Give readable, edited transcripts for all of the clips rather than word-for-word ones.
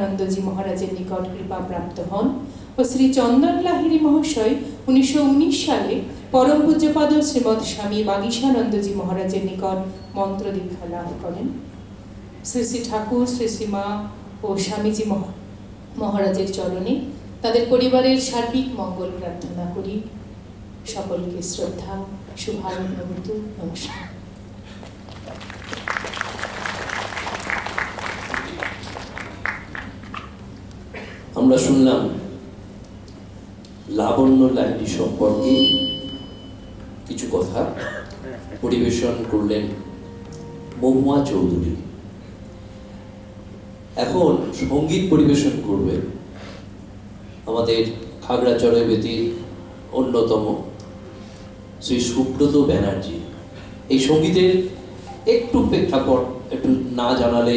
আনন্দজি মহারাজের নিকট কৃপা প্রাপ্ত হন ও শ্রী চন্দন লাহিড়ী মহাশয় 1919 সালে পরম পূজ্যপাদ শ্রীমৎ স্বামী বাগীশানন্দজি মহারাজের নিকট মন্ত্র দীক্ষা লাভ করেন। শ্রী শ্রী ঠাকুর, শ্রী শ্রীমা ও স্বামীজি মহারাজের চরণে তাদের পরিবারের সার্বিক মঙ্গল প্রার্থনা করি। সকলকে শ্রদ্ধা, শুভানুভূতি, নমস্কার। আমরা শুনলাম লাবণ্য লাহিড়ী সম্পর্কে কিছু কথা। পরিবেশন করলেন মহুয়া চৌধুরী। এখন সঙ্গীত পরিবেশন করবে আমাদের খাগড়াছড়া বেদির অন্যতম শ্রী সুব্রত ব্যানার্জি। এই সঙ্গীতের একটু প্রেক্ষাপট একটু না জানালে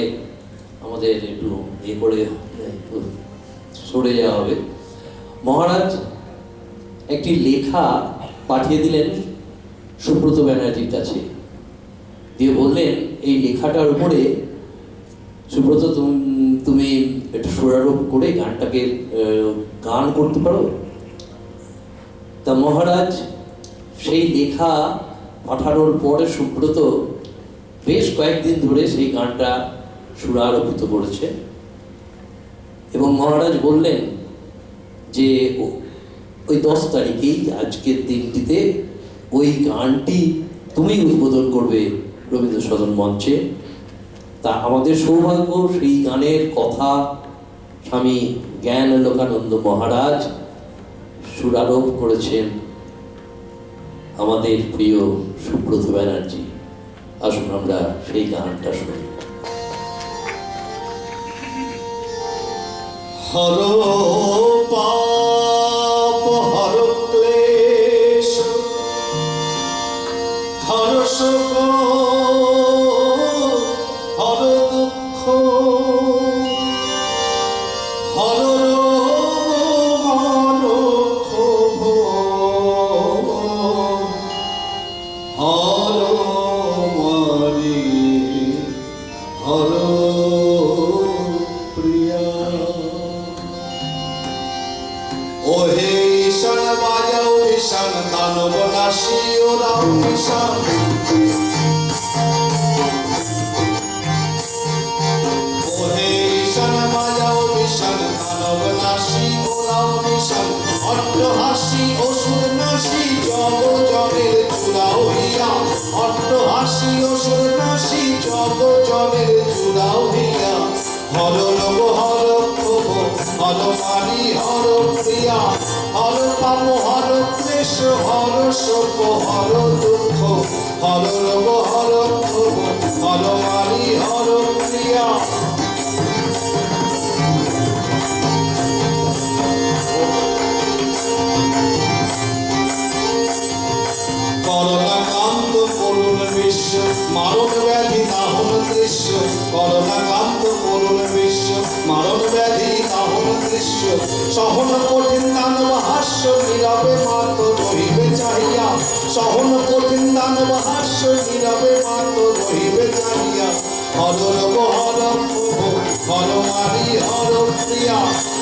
আমাদের একটু করে সরে যাওয়া হবে। মহারাজ একটি লেখা পাঠিয়ে দিলেন সুব্রত ব্যানার্জির কাছে, দিয়ে বললেন এই লেখাটার উপরে সুব্রত তুমি একটু সুরারোপ করে গানটাকে গান করতে পারো। তা মহারাজ সেই লেখা পাঠানোর পরে সুব্রত বেশ কয়েকদিন ধরে সেই গানটা সুরারোপিত করেছে এবং মহারাজ বললেন যে ওই 10 তারিখেই আজকের দিনটিতে ওই গানটি তুমি উদ্বোধন করবে রবীন্দ্র সদন মঞ্চে। তা আমাদের সৌভাগ্য, সেই গানের কথা স্বামী জ্ঞানালোকানন্দ মহারাজ সুরারোপ করেছেন আমাদের প্রিয় সুব্রত ব্যানার্জি। আসুন আমরা সেই গানটা শুনি। হর পাপ হর ক্লেশ হর শোক হর দুঃখ হর রোগ হর ক্ষোভ হর মারি হর প্রিয়া। ওহে ঈশান বাজাও ঈশান দানব নাশী ওরাও ঈশান। ওহে ঈশান বাজাও ঈশান দানব নাশী ওরাও ঈশান। অট্টহাসি অসুর নাশী জগ জগের চূড়া হইয়া। অট্টহাসি অসুর নাশী জগ জগের চূড়া হইয়া। হর লোভ হর ক্ষোভ হর মারি হর প্রিয়া। হর পাপ হর ক্লেশ হর শোক হর দুঃখ হর লোভ হর ক্ষোভ হর মারি হর প্রিয়া। করোনা কান্ত করুণ বিশ্ব মারণ ব্যাধি দাহন দৃশ্য। করোনা কান্ত করুণ বিশ্ব মারণ ব্যাধি দাহন দৃশ্য। সহন কঠিন দানব হাস্য নীরবে মাত রহিবে চাহিয়া। সহন কঠিন দানব হাস্য নীরবে মাত রহিবে চাহিয়া। হর রোগ হর ক্ষোভ হর মারি হর প্রিয়া।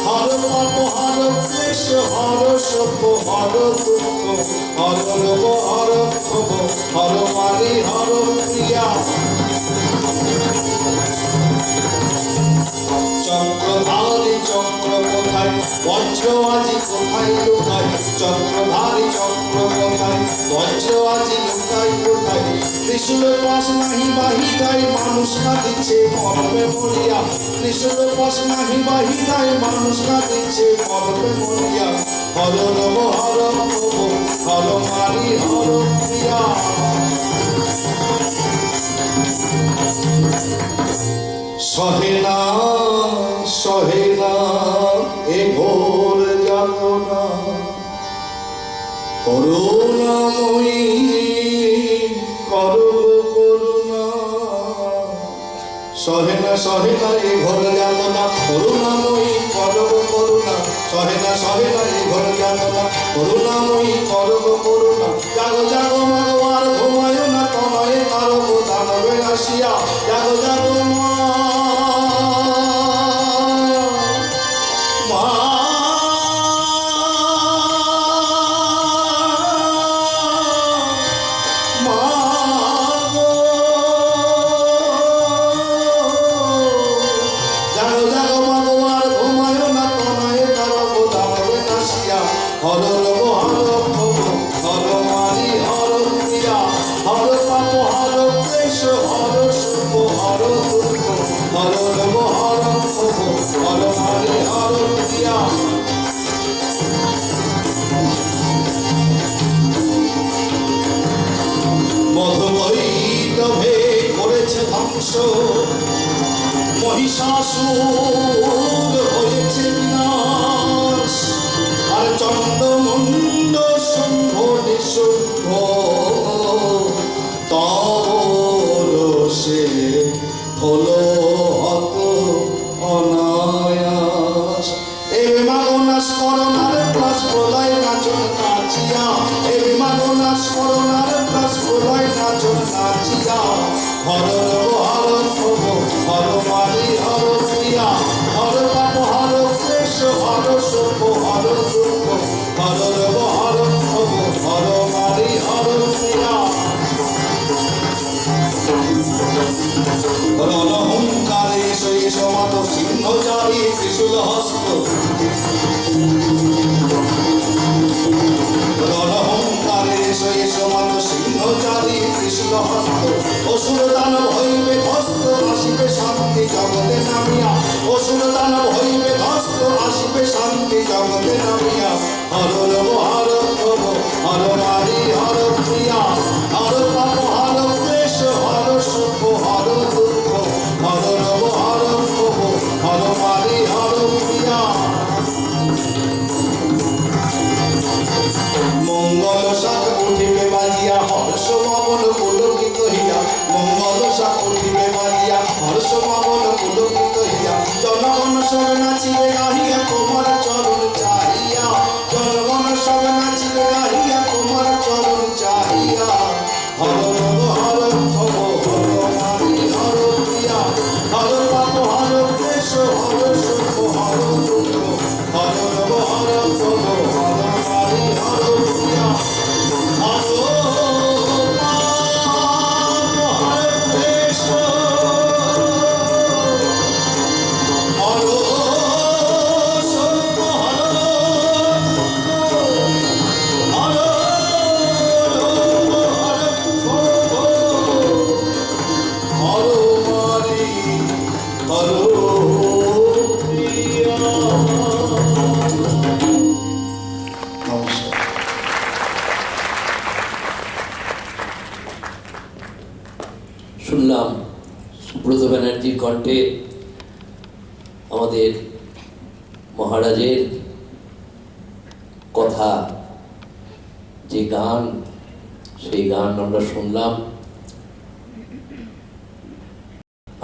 হর পাপ হর ক্লেশ হর শোক হর দুঃখ হর রোগ হর ক্ষোভ হর মারি হর প্রিয়া। চক্রধারী চক্র কোথায় বজ্র আজি কোথায় লুকায়। চক্রধারী চক্র কোথায় বজ্র আজি লুকায় কোথায়। ত্রিশূলের পাশ নাহি বাহিদায় মানুষ কাঁদিছে মরবে মরিয়া। ত্রিশূলের পাশ নাহি বাহিদায় মানুষ কাঁদিছে মরবে মরিয়া। হর রোগ হর ক্ষোভ হর মারি হর প্রিয়া। সহে না সহে না এ ঘোর যাতনা। করুণাময়ী করো করুণা। সহে না এ ঘোর যাতনা। করুণাময়ী করো করুণা। সহে না এ ঘোর যাতনা। করুণাময়ী করো করুণা। জাগো জাগো মাগো আর ঘুমায় না তনয়ে কারো দানবে আসিয়া। জাগো জাগো মা মহিষাসুর হয়েছে বিনাশ, আর চন্দ্রমুণ্ড শুম্ভ নিশুম্ভ তবরসে হলো হত অনায়াস। এ বিমাগনাশ করোনার প্লাস প্রলয় নাচন নাচিয়া, এ বিমাগনাশ করোনার প্লাস প্রলয় নাচন নাচিয়া, হর হর প্রভ হর মারি হর প্রিয়া, হর পাপ হর ক্লেশ হর সুখ হর দুঃখ, হর হর প্রভ হর মারি হর প্রিয়া। রণহুঙ্কারে সেই সমাত সিংহ জারি ত্রিশূল হস্ত, রণহুঙ্কারে সেই সমাত সিংহ জারি ত্রিশূল হস্ত, অসুর দানব হইবে ধ্বস্ত আসিবে শান্তি জগতে নামিয়া, অসুর দানব হইবে ধ্বস্ত আসিবে শান্তি জগতে নামিয়া। হর হর প্রভ হর মারি হর প্রিয়া, হর পাপ হর ক্লেশ হর সুখ হর দুঃখ, হর হর প্রভ হর মারি হর প্রিয়া। মঙ্গল শাক উঠিবে বাজিয়া হর্ষ মামল পুলকিত হইয়া, মঙ্গল শাক উঠিবে বাজিয়া হর্ষ মামল পুলকিত হইয়া, জনগণ সব নাচিবে গাহিয়া তোমার চরণ চাহিয়া, জনগণ সব নাচিবে গাহিয়া তোমার চরণ চাহিয়া। হর হর প্রভ হর মারি হর প্রিয়া, হর পাপ হর ক্লেশ হর সুখ হর দুঃখ, হর হর প্রভ হর মারি হর প্রিয়া। হর পাপ হর ক্লেশ হর সুখ হর দুঃখ, হর হর মারি হর প্রিয়া। নমস্কার। শুনলাম সুব্রত ব্যানার্জির কণ্ঠে আমাদের মহারাজের কথা, যে গান, সেই গান আমরা শুনলাম।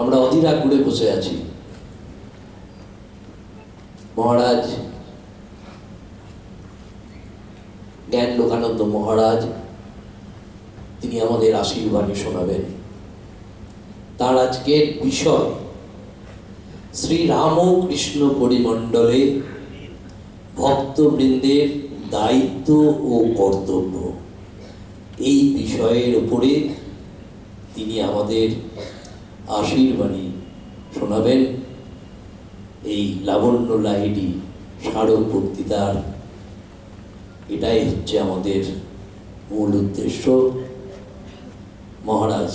আমরা অধীর আগ্রহে বসে আছি। মহারাজ জ্ঞান লোকানন্দ মহারাজ তিনি আমাদের আশীর্বাণী শোনাবেন। তার আজকের বিষয় শ্রীরামকৃষ্ণ পরিমণ্ডলে ভক্তবৃন্দের দায়িত্ব ও কর্তব্য। এই বিষয়ের উপরে তিনি আমাদের আশীর্বাণী শোনাবেন। এই লাবণ্য লাহিড়ী স্মারক বক্তৃতার এটাই হচ্ছে আমাদের মূল উদ্দেশ্য। মহারাজ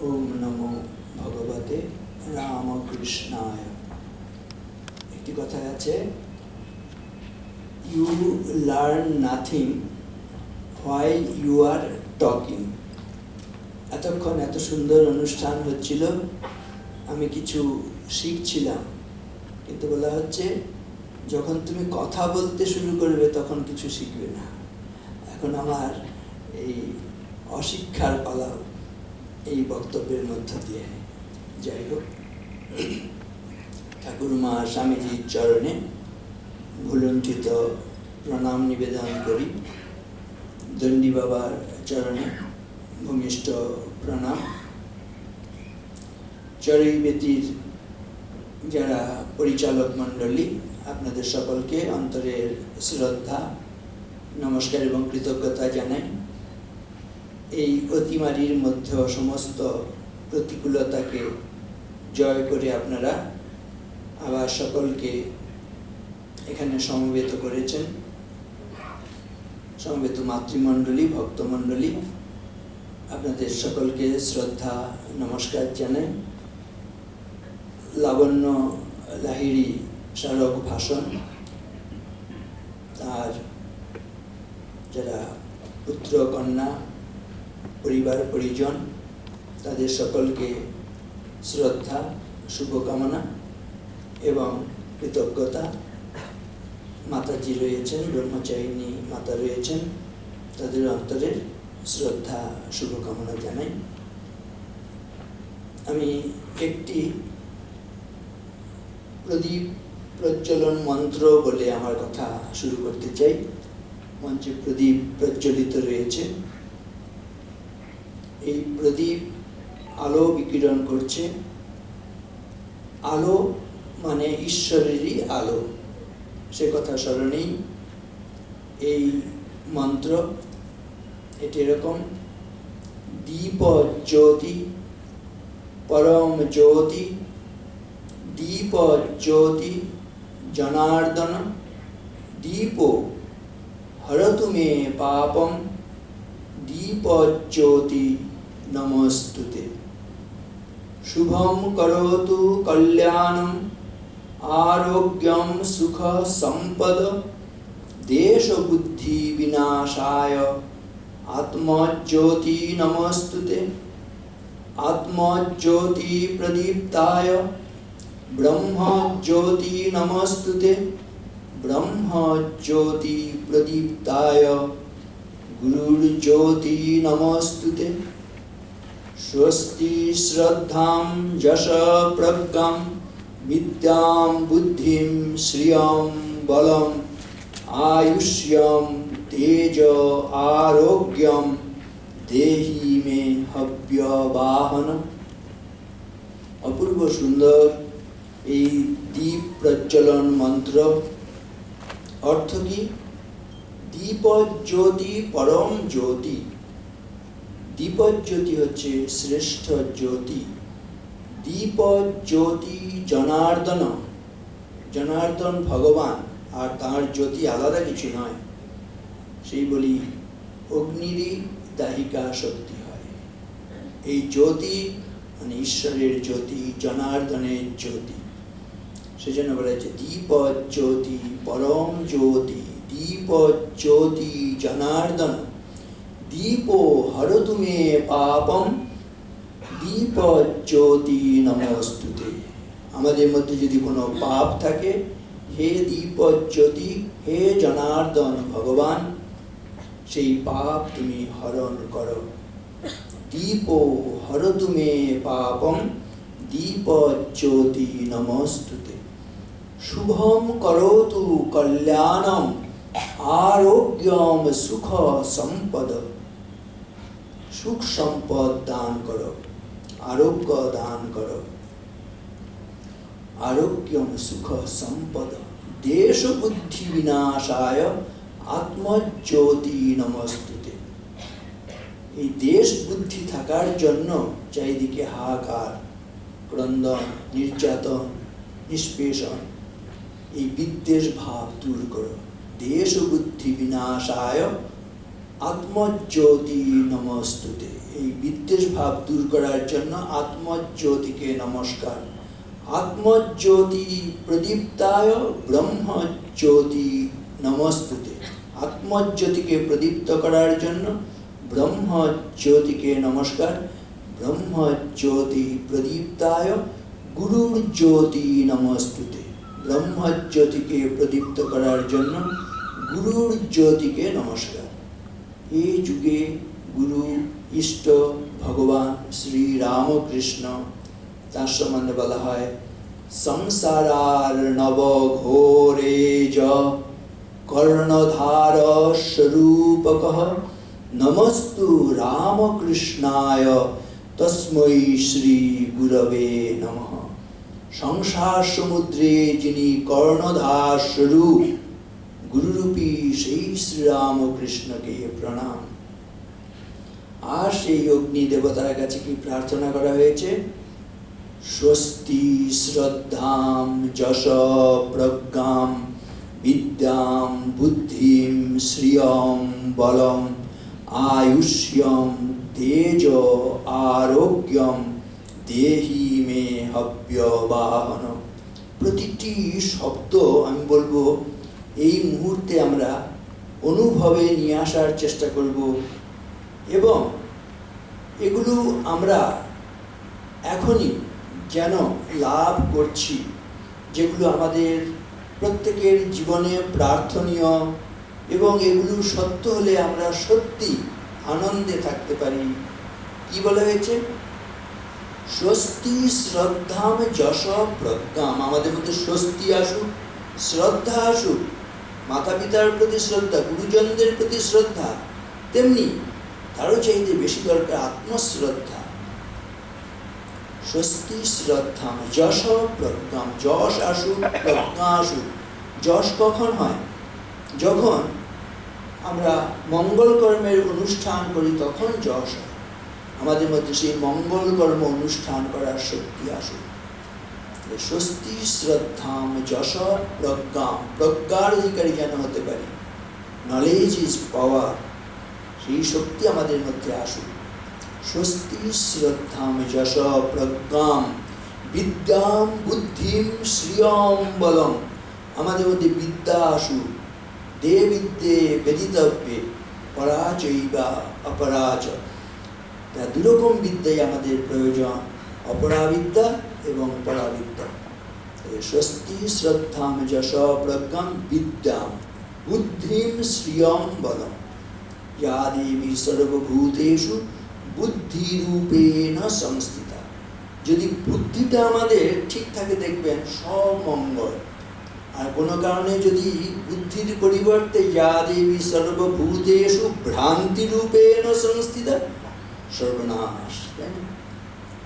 ওম নমো ভগবতে রামকৃষ্ণায়। একটি কথা আছে, you learn nothing while you are talking. এতক্ষণ এত সুন্দর অনুষ্ঠান হচ্ছিল, আমি কিছু শিখছিলাম, কিন্তু বলা হচ্ছে যখন তুমি কথা বলতে শুরু করবে তখন কিছু শিখবে না। এখন আমার এই অশিক্ষার পালা এই বক্তব্যের মধ্য দিয়ে। যাই হোক, ঠাকুরমা স্বামীজির চরণে ভুলুণ্ঠিত প্রণাম নিবেদন করি, দণ্ডী বাবার চরণে ভূমিষ্ঠ প্রণাম, চরৈবেতির যারা পরিচালক মণ্ডলী আপনাদের সকলকে অন্তরের শ্রদ্ধা, নমস্কার এবং কৃতজ্ঞতা জানাই। এই অতিমারির মধ্যে সমস্ত প্রতিকূলতাকে জয় করে আপনারা আবার সকলকে এখানে সমবেত করেছেন, সমবেত মাতৃমণ্ডলী, ভক্তমণ্ডলী, আপনাদের সকলকে শ্রদ্ধা নমস্কার জানাই। লাবণ্য লাহিড়ী স্মারক ভাষণ, তার যারা পুত্র কন্যা, পরিবার পরিজন, তাদের সকলকে শ্রদ্ধা, শুভকামনা এবং কৃতজ্ঞতা। মাতাজি রয়েছেন, ব্রহ্মচারিণী মাতা রয়েছেন, তাদের অন্তরের শ্রদ্ধা শুভকামনা জানাই। আমি একটি প্রদীপ প্রজ্বলন মন্ত্র বলে আমার কথা শুরু করতে চাই। মঞ্চে প্রদীপ প্রজ্বলিত রয়েছে। এই প্রদীপ আলো বিকিরণ করছে। আলো মানে ঈশ্বরেরই আলো, সে কথা স্মরণেই এই মন্ত্র। এটি এরকম: দীপ জ্যোতি পরম জ্যোতি, দীপ জ্যোতি জনার্দন, দীপ হরতু মে পাপম, দীপ জ্যোতি নমস্তুতে। শুভম করোতু কল্যাণম আরোগ্যম সুখ সম্পদ, দেশ বুদ্ধি বিনাশায় আত্মজ্যোতি নমস্তুতে। আত্মজ্যোতি প্রদীপ্তায় ব্রহ্মজ্যোতি নমস্তুতে। ব্রহ্মজ্যোতি প্রদীপ্তায় গুরুর্জ্যোতি নমস্তুতে। স্বস্তি শ্রদ্ধাম যশ প্রজ্ঞাম বিদ্যাম বুদ্ধিম শ্রিয়ম বলম আয়ুষ্যম তেজ আরোগ্যম দেহি মে হব্যবাহন। অপূর্ব সুন্দর এই দীপ প্রজ্বলন মন্ত্র। অর্থ কি? দীপ জ্যোতি পরম জ্যোতি। দীপ জ্যোতি হচ্ছে শ্রেষ্ঠ জ্যোতি। দীপ জ্যোতি জনার্দন, জনার্দন ভগবান, আর তাঁর জ্যোতি আলাদা কিছু নয়। সেই বলি অগ্নিরই দাহিকা শক্তি হয়। এই জ্যোতি মানে ঈশ্বরের জ্যোতি, জনার্দনের জ্যোতি। সেজন্য বলা হচ্ছে দীপ জ্যোতি পরম জ্যোতি, দীপ জ্যোতি জনার্দন, দীপ হরতু মে পাপম, দীপ জ্যোতি নমস্তুতে। আমাদের মধ্যে যদি কোনো পাপ থাকে, হে দীপ জ্যোতি, হে জনার্দন ভগবান, সেই পাপ তুমি হরণ করো। দীপ হরতু মে পাপম, দীপ জ্যোতি নমস্তুতে। শুভম করোতু কল্যাণম আরোগ্যম সুখ সম্পদ। সুখ সম্পদ দান করো, আরোগ্য দান করো। আরোগ্যম সুখ সম্পদ, দেশ বুদ্ধি বিনাশায় আত্মজ্যোতি নমস্তুতে। এই দেশ বুদ্ধি থাকার জন্য চারিদিকে হাহাকার, ক্রন্দন, নির্যাতন, নিষ্পেষণ, এই বিদ্বেষ ভাব দূর করো। দেশ বুদ্ধি বিনাশায় আত্মজ্যোতি নমস্তুতে। এই বিদ্বেষ ভাব দূর করার জন্য আত্মজ্যোতিকে নমস্কার। আত্মজ্যোতি প্রদীপ্তায় ব্রহ্মজ্যোতি নমস্তুতে। আত্মজ্যোতিকে প্রদীপ্ত করার জন্য ব্রহ্মজ্যোতিকে নমস্কার। ব্রহ্মজ্যোতি প্রদীপ্তায় গুরুর্জ্যোতি নমস্তুতে। ব্রহ্মজ্যোতিকে প্রদীপ্ত করার জন্য গুরুর জ্যোতিকে নমস্কার। এই যুগে গুরু ইষ্ট ভগবান শ্রী রামকৃষ্ণ, তার সম্বন্ধে বলা হয় সংসারার নব ঘোরে য কর্ণধার স্বরূপকঃ, নমস্তু রামকৃষ্ণায় তস্मै শ্রী গুরবে নমঃ। সংসার সমুদ্রে যিনি কর্ণধার স্বরূপ, গুরুরূপী সেই শ্রীরামকৃষ্ণকে প্রণাম। আর সেই অগ্নি দেবতার কাছে কি প্রার্থনা করা হয়েছে? स्वस्ति श्रद्धां यश प्रज्ञां विद्यां बुद्धिं श्रियं बलम् आयुष्यं तेजो आरोग्यम देहि मे हव्यवाहन। প্রতিটি শব্দ আমি বলবো এই মুহূর্তে আমরা অনুভবে নিয়ে আসার চেষ্টা করব এবং এগুলো আমরা এখনই যেন লাভ করছি, যেগুলো আমাদের প্রত্যেকের জীবনে প্রার্থনীয় এবং এগুলো সত্য হলে আমরা সত্যি আনন্দে থাকতে পারি। কি বলা হয়েছে? স্বস্তি শ্রদ্ধাম যশ প্রজ্ঞাম। আমাদের মধ্যে স্বস্তি আসুক, শ্রদ্ধা আসুক, মাতা পিতার প্রতি শ্রদ্ধা, গুরুজনদের প্রতি শ্রদ্ধা, তেমনি তারও চাইতে বেশি দরকার আত্মশ্রদ্ধা। স্বস্তি শ্রদ্ধাম যশ প্রজ্ঞাম। যশ আসুক, প্রজ্ঞা আসুক। যশ কখন হয়? যখন আমরা মঙ্গল কর্মের অনুষ্ঠান করি তখন যশ হয়। আমাদের মধ্যে সেই মঙ্গল কর্ম অনুষ্ঠান করার শক্তি আসুক। স্বস্তি শ্রদ্ধাম যশ প্রজ্ঞাম। প্রজ্ঞার অধিকারী যেন হতে পারি। নলেজ ইজ পাওয়ার, সেই শক্তি আমাদের মধ্যে আসুক। স্বস্তি শ্রদ্ধাম যশ প্রজ্ঞাম বিদ্যাম বুদ্ধিম শ্রিয়ম বলম। আমাদের মধ্যে বিদ্যা আসুক। দে বিদ্যে বেদিতব্যে পরাজয়বা অপরাজ। দুরকম বিদ্যাই আমাদের প্রয়োজন, অপরাবিদ্যা এবং পরাবিদ্যা। স্বস্তি শ্রদ্ধাম যশ প্রজ্ঞাম বিদ্যাম বুদ্ধিম শ্রিয়ম বলম। ইয়া দেবী সর্বভূতেষু বুদ্ধিরূপেণ সংস্থিতা। যদি বুদ্ধিটা আমাদের ঠিক থাকে দেখবেন সব মঙ্গল। আর কোনো কারণে যদি বুদ্ধির পরিবর্তে ইয়া দেবী সর্বভূতেষু ভ্রান্তিরূপেণ সংস্থিতা, সর্বনাশ। তাই না?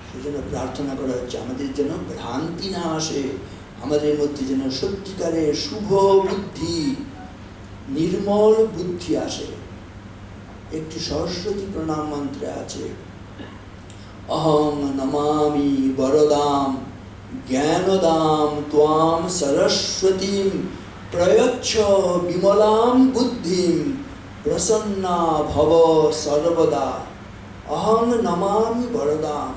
সেজন্য প্রার্থনা করা হচ্ছে আমাদের যেন ভ্রান্তি না আসে, আমাদের মধ্যে যেন সত্যিকারের শুভ বুদ্ধি, নির্মল বুদ্ধি আসে। একটি সরস্বতী প্রণাম মন্ত্রে আছে, অহং নমামি বরদাম জ্ঞানদাম ত্বাম সরস্বতীম প্রয়চ্ছ বিমলাম বুদ্ধিম প্রসন্না ভব সর্বদা। অহং নমামি বরদাম।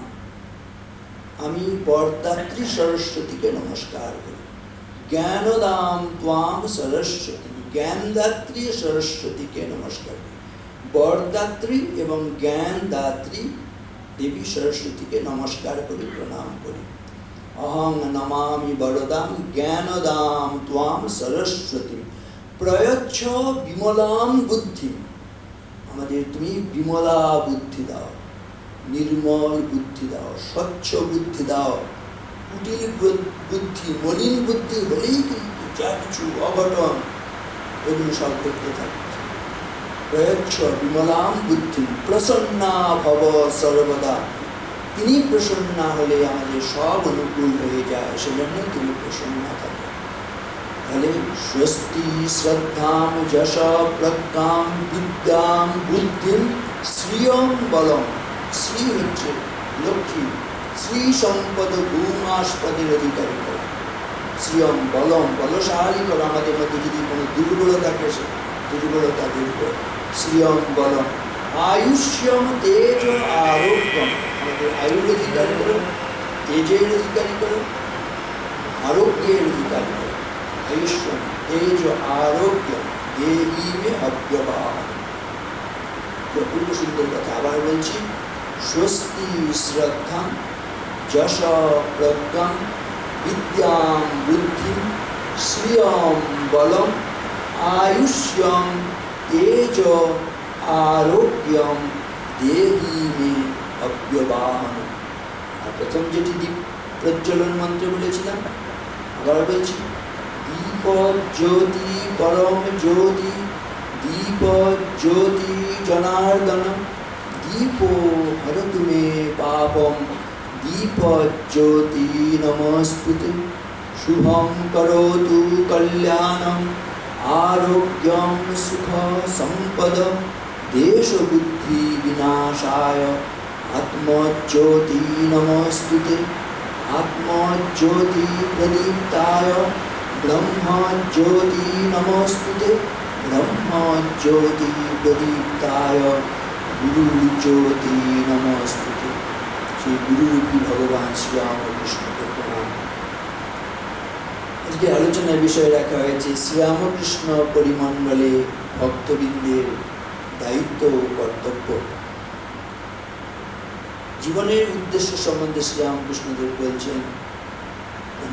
আমি বরদাত্রী সরস্বতীকে নমস্কার করি। জ্ঞানদাম ত্বাম সরস্বতী। জ্ঞানদাত্রী সরস্বতীকে নমস্কার করি। বরদাত্রী এবং জ্ঞানদাত্রী দেবী সরস্বতীকে নমস্কার করি, প্রণাম করি। অহং নমামি বরদাম জ্ঞানদাম ত্বাম সরস্বতী প্রয়চ্ছ বিমলাম বুদ্ধি। আমাদের তুমি বিমলা বুদ্ধি দাও, নির্মল বুদ্ধি দাও, স্বচ্ছ বুদ্ধি দাও। কুটিল বুদ্ধি, মলিন বুদ্ধি হলেই কিন্তু যা কিছু অঘটন এগুলো সব করতে থাকবে। প্রয়চ্ছ বিমলাম বুদ্ধি প্রসন্না ভব সর্বদা। তিনি প্রসন্না হলে আমাদের সব অনুকূল হয়ে যায়, সেজন্য তুমি প্রসন্ন থাকো। তাহলে স্বস্তি শ্রদ্ধাম যশ প্রজ্ঞাম বিদ্যাম বুদ্ধিম শ্রিয়ম বলম। শ্রী হচ্ছে লক্ষ্মী, শ্রী সম্পদ ভূমাস্পদের অধিকারী করা। শ্রিয়ম বলম, বলশালী করো। আমাদের মধ্যে যদি কোনো দুর্বলতা থাকে সে দুর্বলতা দূর করো। শ্রিয়ম বলম আয়ুষ্যম তেজ আরোগ্যম। আমাদের আয়ুর অধিকারী করো, তেজের অধিকারী করো, আরোগ্যের অধিকারী করো। আয়ুষ্যম তেজ আরোগ্যম দেহি মে হব্যবাহন। অপূর্ব সুন্দর কথা। আবার বলছি, স্বস্তি শ্রদ্ধাম যশ প্রজ্ঞাম বিদ্যাম বুদ্ধিম শ্রিয়ম বলম আয়ুষ্যম তেজ আরোগ্যম দেহি মে অব্যবাহন। আর প্রথম যেটি দীপ প্রজ্বলন মন্ত্র বলেছিলাম, আবার বলছি, দীপ জ্যোতি পরম জ্যোতি দীপ জ্যোতি জনার্দন দীপ হরতু মে পাপম দীপ জ্যোতি নমস্তুতে। শুভম করোতু কল্যাণম आरोग्यम सुख संपद देश बुद्धि विनाशाय आत्मज्योति नमस्तुते। आत्मज्योति प्रदीप्ताय ब्रह्मज्योति नमोस्तुते ब्रह्मज्योति प्रदीप्ताय गुरुज्योति नमोस्तुते। श्री गुरुरूपी भगवान श्री रामकृष्ण के प्रणाम। আজকে আলোচনার বিষয় রাখা হয়েছে শ্রীরামকৃষ্ণ পরিমণ্ডলে ভক্তবৃন্দের দায়িত্ব ও কর্তব্য। জীবনের উদ্দেশ্য সম্বন্ধে শ্রীরামকৃষ্ণদেব বলছেন,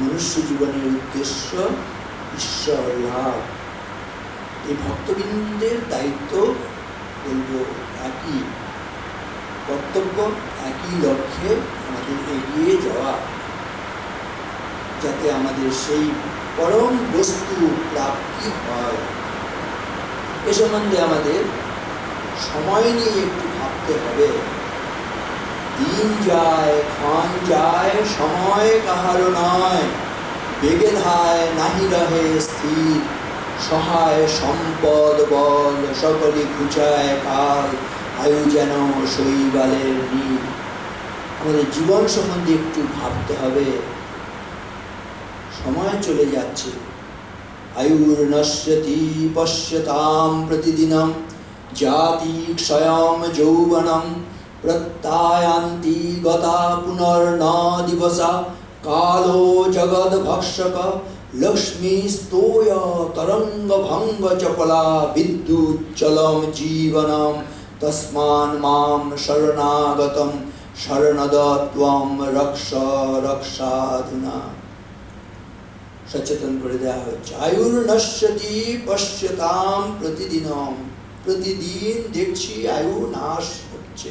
মনুষ্য জীবনের উদ্দেশ্য ঈশ্বর লাভ। এই ভক্তবৃন্দের দায়িত্ব বলবো একই, কর্তব্য একই, লক্ষ্যে আমাদের এগিয়ে যাওয়া, যাতে আমাদের সেই পরম বস্তু প্রাপ্তি হয়। এ সম্বন্ধে আমাদের সময় নিয়ে একটু ভাবতে হবে। দিন যায় ক্ষণ যায় সময় কাহারও নয়, বেগে ধায় নাহি রহে স্থির, সহায় সম্পদ বল সকলে ঘুচায় কাল, আয়ু যেন শৈবালের নীল। আমাদের জীবন সম্বন্ধে একটু ভাবতে হবে। সময় চলে যাচ্ছে। আয়ুর নশ্যতি পশ্যতাম প্রতিদিনম, জাতি ক্ষয়ম যৌবনম, প্রত্যায়ান্তি গতা পুনর্ন দিবসা, কালো জগদ ভক্ষক, লক্ষ্মী স্তোয় তরঙ্গ ভঙ্গ চপলা, বিদ্যুচ্চলম জীবনম, তস্মান মাম শরণাগতম শরণদ ত্বম রক্ষ রক্ষাধুনা। সচেতন করে দেওয়া হচ্ছে। আয়ুর নশ্যতি পশ্যতাম প্রতিদিনম, প্রতিদিন দেখছি আয়ু নাশ হচ্ছে।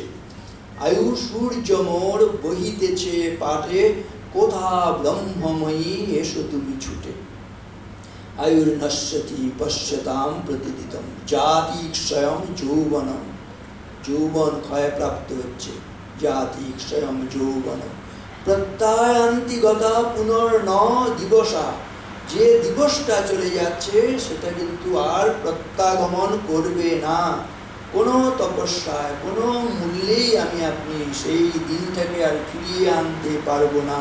আয়ু সূর্য মোর বহিতেছে পাটে, কোথা ব্রহ্মময়ী এসো তুমি ছুটে। আয়ুর নশ্যতি পশ্যতাম প্রতিদিনম, জাতি ক্ষয়ম যৌবনম, যৌবন ক্ষয় প্রাপ্ত হচ্ছে। জাতি ক্ষয়ম যৌবনম, প্রত্যায়ান্তি গতা পুনর্ন দিবসা, যে দিবসটা চলে যাচ্ছে সেটা কিন্তু আর প্রত্যাগমন করবে না। কোনো তপস্যায় কোনো মূল্যেই আমি আপনি সেই দিনটাকে আর ফিরিয়ে আনতে পারবো না,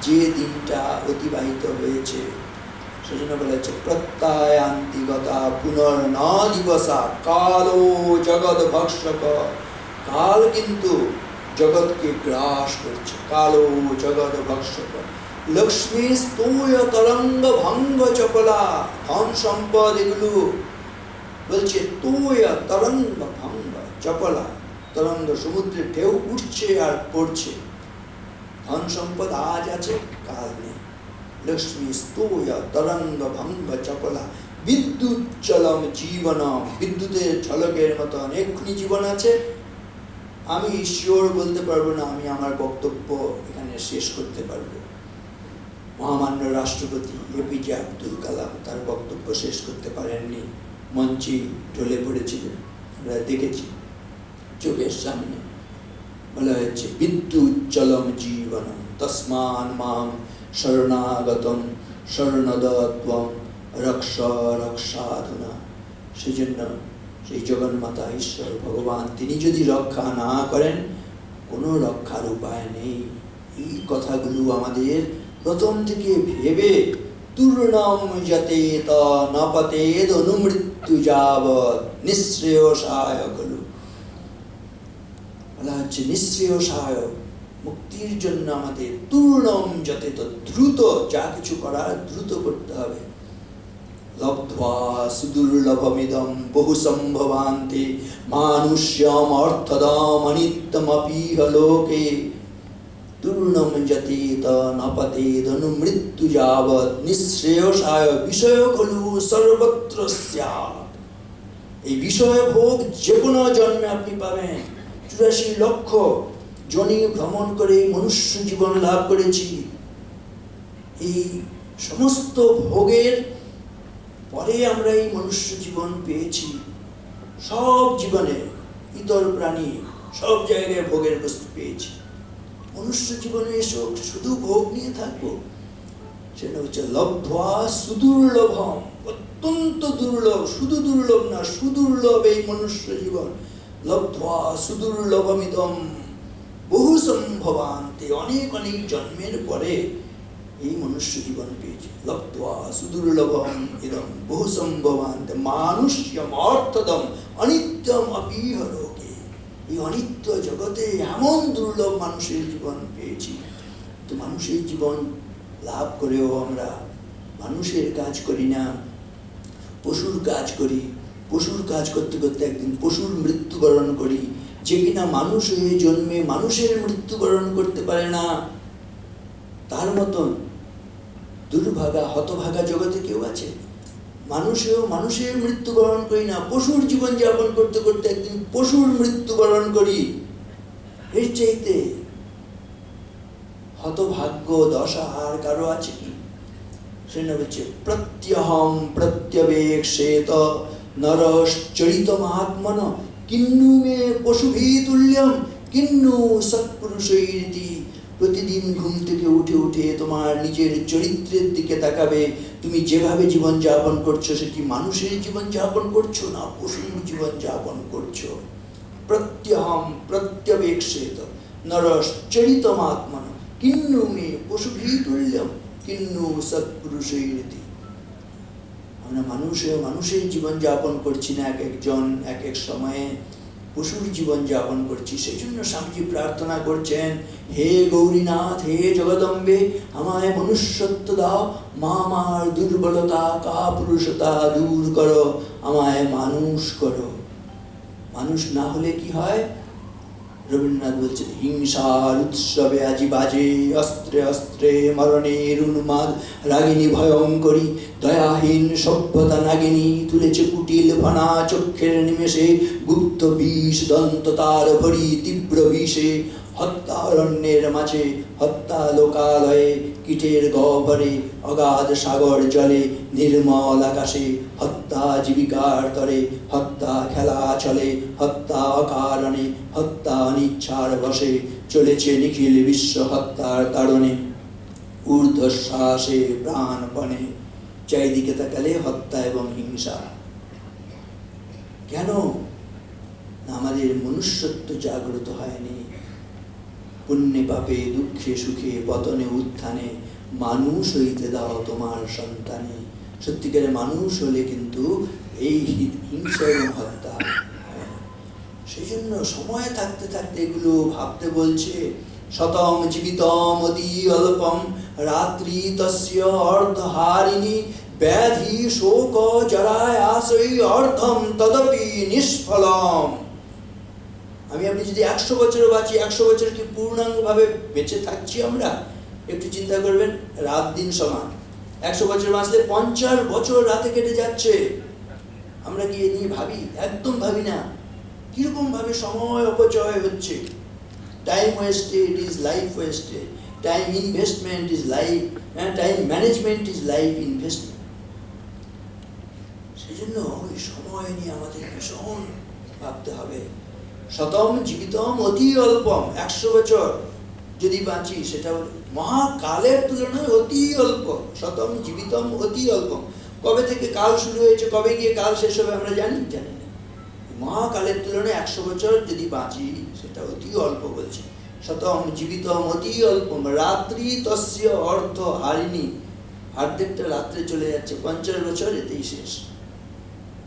যে দিনটা অতিবাহিত হয়েছে। সেজন্য বলা হচ্ছে প্রত্যায়ান্তি গতা পুনর্ন দিবসা, কালো জগৎ ভক্ষক, কাল কিন্তু জগৎকে গ্রাস করছে। কালো জগৎ ভক্ষক, লক্ষ্মী স্তোয় তরঙ্গ ভঙ্গ চপলা, ধন সম্পদ এগুলো বলছে তোয় তরঙ্গ ভঙ্গ চপলা, তরঙ্গ সমুদ্রের ঢেউ উঠছে আর পড়ছে। ধন সম্পদ আজ আছে কাল নেই। লক্ষ্মী স্তোয় তরঙ্গ ভঙ্গ চপলা, বিদ্যুৎ চলম জীবনম, বিদ্যুতের ঝলকের মতন এক্ষুনি জীবন আছে। আমি শিওর বলতে পারবো না আমি আমার বক্তব্য এখানে শেষ করতে পারবো। মহামান্য রাষ্ট্রপতি এপিজে আব্দুল কালাম তার বক্তব্য শেষ করতে পারেননি, মঞ্চে ঢলে পড়েছিলেন, আমরা দেখেছি চোখের সামনে। বলা হচ্ছে বিদ্যুৎ চলম জীবনম, তস্মান মাম শরণাগতম শরণদ ত্বম রক্ষ রক্ষাধুনা। সেই জন্য সেই জগন্মাতা ঈশ্বর ভগবান তিনি যদি রক্ষা না করেন কোনো রক্ষার উপায় নেই। এই কথাগুলো আমাদের প্রথম থেকে ভেবে তূর্ণম যাতে নপতেদ অনুমৃত্যু যাবৎ নিঃশ্রেয়সায় খলু। বলা হচ্ছে নিঃশ্রেয়সায়, মুক্তির জন্য আমাদের তূর্ণম যাতে দ্রুত, যা কিছু করার দ্রুত করতে হবে। লব্ধ্বা সুদুর্লভমিদম বহু সম্ভবান্তে, মানুষ্যম অর্থদম অনিত্যমপিহ লোকে, তূর্ণম যতেত নপতেদ অনুমৃত্যু যাবৎ নিঃশ্রেয়সায় বিষয় খলু সর্বত্র স্যাৎ। এই বিষয় ভোগ যে কোনো জন্মে আপনি পাবেন। 84 লক্ষ জনি ভ্রমণ করে মনুষ্য জীবন লাভ করেছি। এই সমস্ত ভোগের পরে আমরা এই মনুষ্য জীবন পেয়েছি। সব জীবনে ইতর প্রাণী সব জায়গায় ভোগের বস্তু পেয়েছি। মনুষ্য জীবনে এসে শুধু ভোগ নিয়ে থাকবো, সেটা হচ্ছে লব্ধ্বা সুদুর্লভম, অত্যন্ত দুর্লভ, শুধু দুর্লভ না সুদুর্লভ এই মনুষ্য জীবন। লব্ধ্বা সুদুর্লভমিদম বহু সম্ভবান্তে, অনেক অনেক জন্মের পরে এই মনুষ্য জীবন পেয়েছি। লব্ধ্বা সুদুর্লভম ইদম বহু সম্ভবান্তে মানুষ্যম অর্থদম অনিত্যম অপিহ লোকে। এই অনিত্য জগতে এমন দুর্লভ মানুষের জীবন পেয়েছি। তো মানুষের জীবন লাভ করেও আমরা মানুষের কাজ করি না, পশুর কাজ করি। পশুর কাজ করতে করতে একদিন পশুর মৃত্যুবরণ করি। যে কিনা মানুষ হয়ে জন্মে মানুষের মৃত্যুবরণ করতে পারে না, তার মতন দুর্ভাগা হতভাগা জগতে কেউ আছে? মানুষেও মানুষের মৃত্যুবরণ করি না, পশুর জীবন যাপন করতে করতে একদিন পশুর মৃত্যুবরণ করি। এর চাইতে হতভাগ্য দশা আর কারো আছে কি? সেটা বলছে প্রত্যহম প্রত্যবেক্ষেত নরশ্চরিতমাত্মন কিন্নু মে পশুভি তুল্যম কিন্নু সৎপুরুষৈরিতি। প্রতিদিন ঘুম থেকে উঠে উঠে তোমার নিজের চরিত্রের দিকে তাকাবে। তুমি যেভাবে জীবন যাপন করছো সেটি মানুষের জীবন যাপন করছো না পশুর জীবন যাপন করছো। প্রত্যহম প্রত্যবেক্ষেত নরশ্চরিতমাত্মন কিন্নু মে পশুভি তুল্যম কিন্নু সৎপুরুষৈরিতি। আমরা মানুষের জীবন যাপন করছি না, এক একজন এক এক সময়ে পশুর জীবন যাপন করছি। সেই জন্য স্বামীজি প্রার্থনা করছেন, হে গৌরীনাথ, হে জগদম্বে, আমায় মনুষ্যত্ব দাও, মা আমার দুর্বলতা কাপুরুষতা দূর করো, আমায় মানুষ করো। মানুষ না হলে কি হয়? রবীন্দ্রনাথ বলছেন, হিংসার উৎসবে আজি বাজে, অস্ত্রে অস্ত্রে মরণের উন্মাদ রাগিনী ভয়ঙ্করী, দয়াহীন সভ্যতা নাগিনী তুলেছে কুটিল ফনা চক্ষের নিমেষে, গুপ্ত বিষ দন্ত তার ভরি তীব্র বিষে, হত্যারণ্যের মাঝে হত্যা লোকালয়ে, কীটের গহ্বরে অগাধ সাগর জলে, নির্মল আকাশে হত্যা জীবিকার তরে, হত্যা খেলা চলে, হত্যা অকারণে, হত্যা অনিচ্ছার বসে, চলেছে নিখিল বিশ্ব হত্যার তাড়নে, ঊর্ধ্বশ্বাসে প্রাণপণে। চারিদিকে তাকালে হত্যা এবং হিংসা। কেন? না, আমাদের মনুষ্যত্ব জাগ্রত হয়নি। পুণ্যে পাপে দুঃখে সুখে পতনে উত্থানে মানুষ হইতে দাও তোমার সন্তানে। সত্যিকারে মানুষ হলে কিন্তু এই হিংসা এবং হত্যা হয় না। সেই জন্য সময় থাকতে থাকতে এগুলো ভাবতে বলছে। শতম জীবিতম অতি অল্পম রাত্রি তস্য অর্ধহারিণী, ব্যাধি শোক জরায় আসৈ অর্ধম তদপি নিষ্ফলম। আমি আপনি যদি 100 বছর বাঁচি, 100 বছর কি পূর্ণাঙ্গভাবে বেঁচে থাকছি আমরা? একটু চিন্তা করবেন, রাত দিন সমান। 100 বছর বাঁচলে 50 বছর রাতে কেটে যাচ্ছে। আমরা কি এ নিয়ে ভাবি? একদম ভাবি না। কিরকম ভাবে সময় অপচয় হচ্ছে। Time wasted is life wasted, time investment is life, time management is life investment. সেই জন্য ওই সময় নিয়ে আমাদের ভীষণ ভাবতে হবে। শতম জীবিতম অতি অল্পম, 100 বছর যদি বাঁচি সেটা মহাকালের তুলনায় অতি অল্প। শতম জীবিতম অতি অল্পম। কবে থেকে কাল শুরু হয়েছে, কবে গিয়ে কাল শেষ হবে আমরা জানি না। মহাকালের তুলনায় 100 বছর যদি বাঁচি সেটা অতি অল্প বলছি। শতম জীবিতম অতি অল্পম রাত্রি তস্য অর্ধ হারিণী, অর্ধেকটা রাত্রে চলে যাচ্ছে, 50 বছর এতেই শেষ।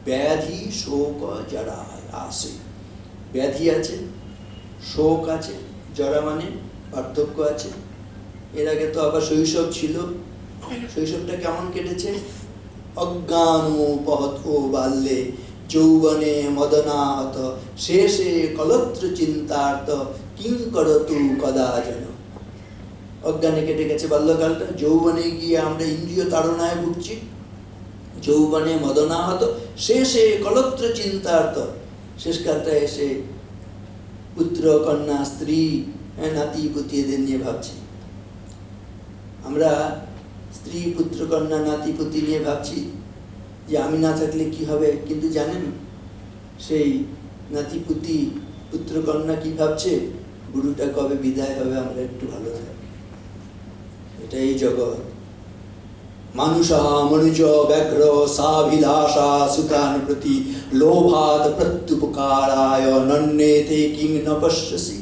ব্যাধি শোক জরা আসে, ব্যাধি আছে, শোক আছে, জরা মানে পার্থক্য আছে। এর আগে তো আবার শৈশব ছিল। শৈশবটা কেমন কেটেছে? অজ্ঞানোপহত বাল্যে যৌবনে মদনাহত, শেষে কলত্র চিন্তার্থ কিং করতু কদাচন। অজ্ঞানে কেটে গেছে বাল্যকালটা। যৌবনে গিয়ে আমরা ইন্দ্রিয় তাড়নায় ভুগছি। যৌবনে মদনাহত, শেষে কলত্র চিন্তার্থ, শেষকালটা এসে পুত্র কন্যা স্ত্রী নাতি পুতি এদের নিয়ে ভাবছি। আমরা স্ত্রী পুত্র কন্যা নাতি পুতি নিয়ে ভাবছি যে আমি না থাকলে কি হবে। কিন্তু জানেন সেই নাতি পুতি পুত্র কন্যা কি ভাবছে? গুরুটা কবে বিদায় হবে, আমরা একটু ভালো থাকি। এটাই জগৎ। মানুষ মনুজ ব্যাঘ্র সাভিলাষা সুতান প্রতি লোভাত প্রত্যুপকারায় নন্যেতে কিং ন পশ্যসি।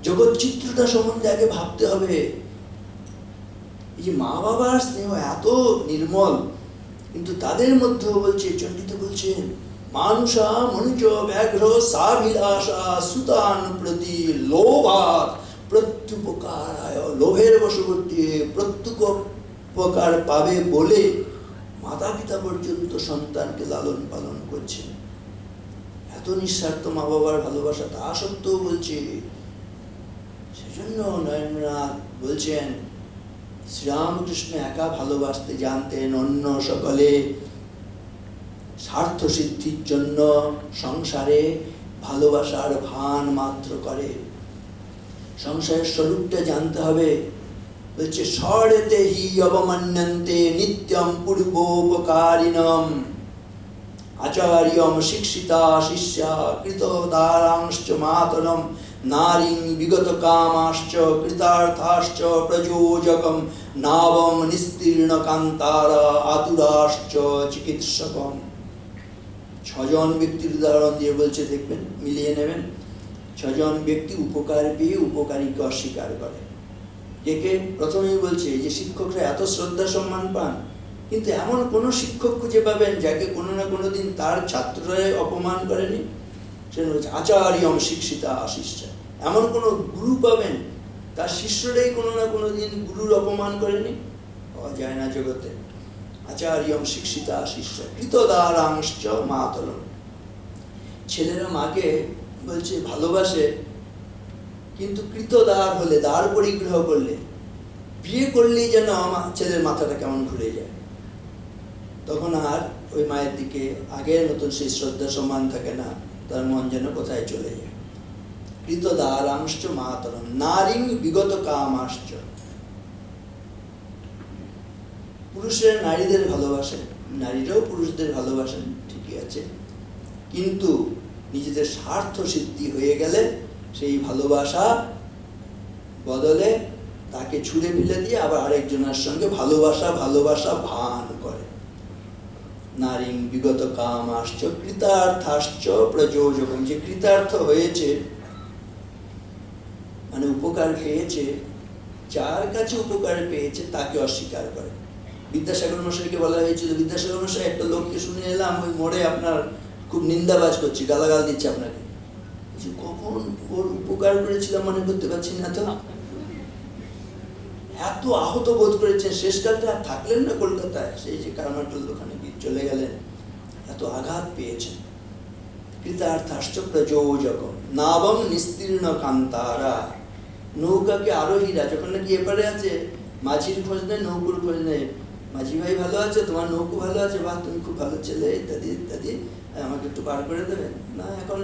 জগৎ চিত্রটা সম্বন্ধে আগে ভাবতে হবে। এই যে মা বাবার স্নেহ এত নির্মল, কিন্তু তাদের মধ্যেও বলছে, চণ্ডীতে বলছেন, মানুষা মনুজ ব্যাঘ্র সাভিলাষা সুতান প্রতি লোভাত প্রত্যুপকারায়, লোভের বশবর্তী প্রত্যুপকার পাবে বলে মাতা পিতা পর্যন্ত সন্তানকে লালন পালন করছে। এত নিঃস্বার্থ মা বাবার ভালোবাসা, তা সত্ত্বেও বলছে। সেজন্য নরেন্দ্রনাথ বলছেন, শ্রীরামকৃষ্ণ একা ভালোবাসতে জানতেন, অন্য সকলে স্বার্থ সিদ্ধির জন্য সংসারে ভালোবাসার ভান মাত্র করে। সংসারের স্বরূপটা জানতে হবে। বলছে, ষড়েতে হি অবমান্যন্তে নিত্যম পূর্বোপকারিণম আচার্যম শিক্ষিতা শিষ্যা কৃতদারাংশ্চ মাতরম নারীং বিগত কামাশ্চ কৃতার্থাশ্চ প্রযোজকম নাবং নিস্তীর্ণ কান্তারা আতুরাশ্চ চিকিৎসকম। 6 জন ব্যক্তির উদাহরণ দিয়ে বলছে, দেখবেন, মিলিয়ে নেবেন। 6 জন ব্যক্তি উপকার পেয়ে উপকারীকে অস্বীকার করে। একে প্রথমেই বলছে যে শিক্ষকরা এত শ্রদ্ধা সম্মান পান, কিন্তু এমন কোনো শিক্ষক খুঁজে পাবেন যাকে কোনো না কোনো দিন তার ছাত্ররা অপমান করেনি। সেটা হচ্ছে আচার্যম শিক্ষিতা শিষ্যা। এমন কোনো গুরু পাবেন তার শিষ্যরাই কোনো না কোনো দিন গুরুর অপমান করেনি, পাওয়া যায় না জগতে। আচার্যম শিক্ষিতা শিষ্যা কৃতদারাংশ্চ মাতরম। ছেলেরা মাকে বলছে ভালোবাসে, কিন্তু কৃতদার হলে, দ্বার পরিগ্রহ করলে, বিয়ে করলেই যেন ছেলের মাথাটা কেমন ঘুরে যায়। তখন আর ওই মায়ের দিকে আগের মতন সেই শ্রদ্ধা সম্মান থাকে না, তার মন যেন কোথায় চলে যায়। কৃতদারাংশ্চ মাতরম নারীং বিগত কামাশ্চ। পুরুষেরা নারীদের ভালোবাসেন, নারীরাও পুরুষদের ভালোবাসেন, ঠিকই আছে, কিন্তু নিজেদের স্বার্থ সিদ্ধি হয়ে গেলে সেই ভালোবাসা বদলে তাকে ছুঁড়ে ফেলে দিয়ে আবার আরেকজনের সঙ্গে ভালোবাসা ভান করে। নারীং বিগত কামাশ্চ কৃতার্থাশ্চ প্রযোজকম। যে কৃতার্থ হয়েছে মানে উপকার পেয়েছে, যার কাছে উপকার পেয়েছে তাকে অস্বীকার করে। বিদ্যাসাগর মশাইকে বলা হয়েছিল, বিদ্যাসাগর মশাই একটা লোককে শুনে এলাম ওই মোড়ে আপনার খুব নিন্দাবাজ করছে, গালাগাল দিচ্ছে আপনাকে। কখন ওর উপকার করেছিলাম মনে করতে পারছি না তো। এত আহত বোধ করেছেন, শেষকালটা আর থাকলেন না কলকাতায়, সেই যে কারমাটুল ওখানে চলে গেলেন, এত আঘাত পেয়েছেন। কৃতার্থাশ্চ প্রযোজকম নাবং নিস্তীর্ণ কান্তারা। নৌকাকে আরোহীরা যখন নাকি এপারে আছে, মাঝির খোঁজ নেয়, নৌকুর খোঁজ নেয়। মাঝি ভাই ভালো আছে, তোমার নৌকো ভালো আছে, বা তুমি খুব ভালো ছেলে, ইত্যাদি ইত্যাদি, আমাকে একটু পার করে দেবেন না, এখন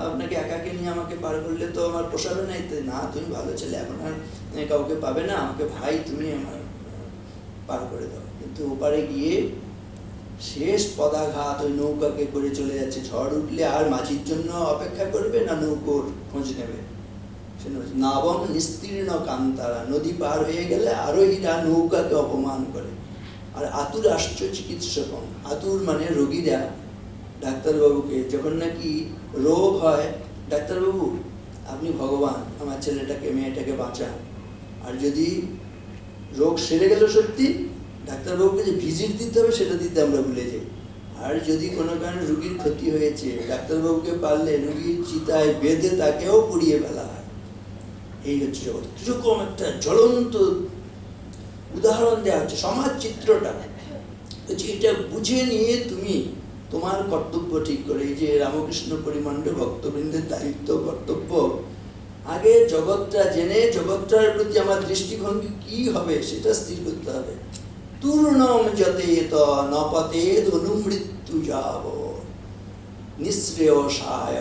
আপনাকে একাকে নিয়ে আমাকে পার করলে তো আমার পোষাবে না, ইত্যাদি। না, তুমি ভালো ছেলে, এখন আর কাউকে পাবে না, আমাকে ভাই তুমি আমার পার করে দাও। কিন্তু ওপারে গিয়ে শেষ পদাঘাত ওই নৌকাকে করে চলে যাচ্ছে। ঝড় উঠলে আর মাঝির জন্য অপেক্ষা করবে না নৌকোর খোঁজ নেবে। নাবং নিস্তীর্ণ কান্তারা। নদী পার হয়ে গেলে আরোহীরা নৌকাকে অপমান করে। আর আতুর আশ্চ চিকিৎসকম। আতুর মানে রোগীরা ডাক্তারবাবুকে, যখন নাকি রোগ হয়, ডাক্তারবাবু আপনি ভগবান, আমার ছেলেটাকে মেয়েটাকে বাঁচান। আর যদি রোগ সেরে গেল সত্যি, ডাক্তারবাবুকে যে ভিজিট দিতে হবে সেটা দিতে আমরা ভুলে যাই। আর যদি কোনো কারণে রুগীর ক্ষতি হয়েছে, ডাক্তারবাবুকে পারলে রুগীর চিতায় বেঁধে তাকেও পুড়িয়ে ফেলা হয়। এই হচ্ছে জগৎ। কিরকম একটা জ্বলন্ত উদাহরণ দেওয়া হচ্ছে সমাজ চিত্রটা। এটা বুঝে নিয়ে তুমি তোমার কর্তব্য ঠিক করে, এই যে রামকৃষ্ণ পরিমণ্ডল ভক্তবৃন্দের দায়িত্ব কর্তব্য, আগে জগৎটা জেনে জগৎটার প্রতি আমার দৃষ্টিভঙ্গি কি হবে সেটা স্থির করতে হবে। তূর্ণম যতেত নপতেদ অনুমৃত্যু যাব নিঃশ্রেয়সায়।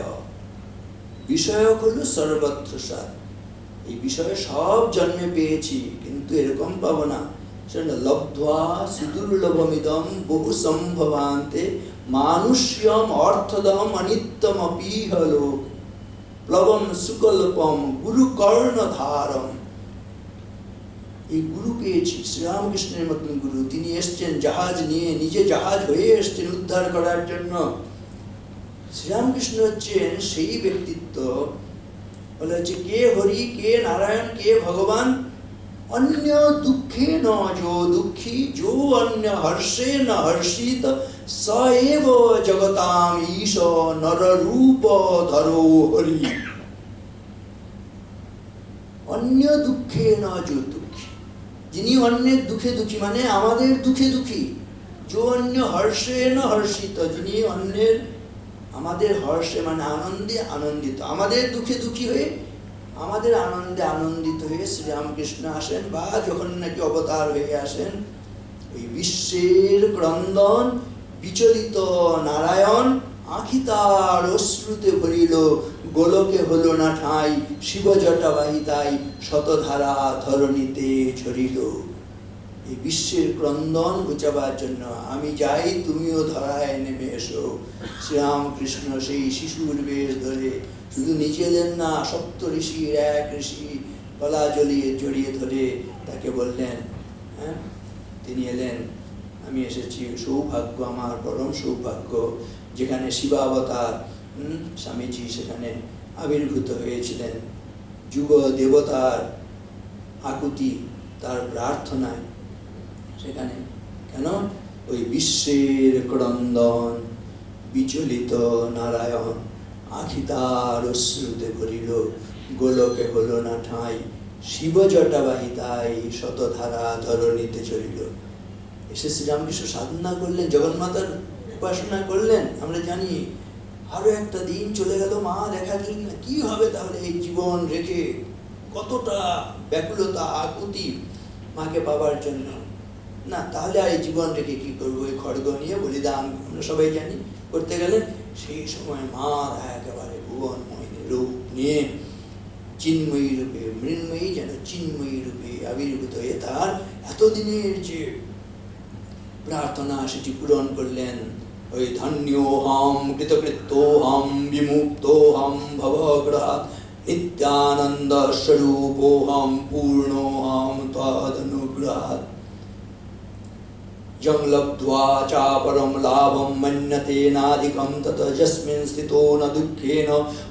বিষয় হলো সর্বত্র সার। এই বিষয়ে সব জন্মে পেয়েছি, কিন্তু এরকম পাবো না। সেটা লব্ধ্বা সুদুর্লভমিদম বহু সম্ভবান্তে মানুষ্যম অর্থদম অনিত্যমপিহ লোক প্লবম সুকল্পম গুরু কর্ণধারম। এই গুরু পেয়েছি, শ্রীরামকৃষ্ণের মতন গুরু। তিনি এসছেন জাহাজ নিয়ে, নিজে জাহাজ হয়ে এসছেন উদ্ধার করার জন্য। শ্রীরামকৃষ্ণ হচ্ছেন সেই ব্যক্তিত্ব বলা হচ্ছে কে হরি, কে নারায়ণ, কে ভগবান। অন্য দুঃখে ন যো দুঃখী, যো অন্য হর্ষে ন হর্ষিত, স এব জগতাম ঈশ নররূপ ধরো হরি। অন্য দুঃখে ন যো দুঃখী, যিনি অন্যের দুঃখে দুঃখী মানে আমাদের দুঃখে দুঃখী। যো অন্য হর্ষে ন হর্ষিত, যিনি অন্যের আমাদের হর্ষে মানে আনন্দে আনন্দিত, আমাদের দুঃখে দুঃখী হয়ে আমাদের আনন্দে আনন্দিত হয়ে শ্রীরামকৃষ্ণ আসেন, বা যখন নাকি অবতার হয়ে আসেন, ওই বিশ্বের ক্রন্দন বিচলিত নারায়ণ আঁখি তার অশ্রুতে ভরিল, গোলকে হলো না ঠাঁই, শিবজটা বাহিতাই শতধারা ধরণীতে ঝরিল। এই বিশ্বের ক্রন্দন ঘুচাবার জন্য আমি যাই, তুমিও ধরায় নেমে এসো। শ্রীরামকৃষ্ণ সেই শিশুর বেশ ধরে শুধু নিচে এলেন না, সপ্ত ঋষির এক ঋষি গলা জড়িয়ে ধরে তাকে বললেন, হ্যাঁ তিনি এলেন, আমি এসেছি, সৌভাগ্য আমার, পরম সৌভাগ্য, যেখানে শিবাবতার স্বামীজি সেখানে আবির্ভূত হয়েছিলেন, যুগ দেবতার আকুতি তার প্রার্থনায় সেখানে। কেন? ওই বিশ্বের ক্রন্দন বিচলিত নারায়ণ আঁখি তার অশ্রুতে ভরিল, গোলকে হলো না ঠাঁই, শিবজটা বাহিতাই শতধারা ধরণীতে চলিল। এসে শ্রীরামকৃষ্ণ সাধনা করলেন, জগন্মাতার উপাসনা করলেন। আমরা জানি আরো একটা দিন চলে গেল, মা দেখা গেলেন না, কি হবে তাহলে এই জীবন রেখে? কতটা ব্যাকুলতা আকুতি মাকে পাবার জন্য। না তাহলে আর এই জীবন রেখে কি করবো, এই খড়গ নিয়ে বলিদান আমরা সবাই জানি করতে গেলেন। সেই সময় মা একেবারে ভুবনময়ী রূপ নিয়ে চিন্ময়ী রূপে, মৃন্ময়ী যেন চিন্ময়ী রূপে আবির্ভূত হয়ে তার এতদিনের যে প্রার্থনা সেটি পূরণ করলেন। ওই ধন্যোহম কৃতকৃতোহম বিমুক্তোহম ভবগ্রহাৎ নিত্যানন্দ স্বরূপোহম পূর্ণোহম ত্বদনুগ্রহাৎ যং লব্ধ্বা চাপরম লাভম মন্যতে নাধিকম তত যস্মিন স্থিতো ন দুঃখেন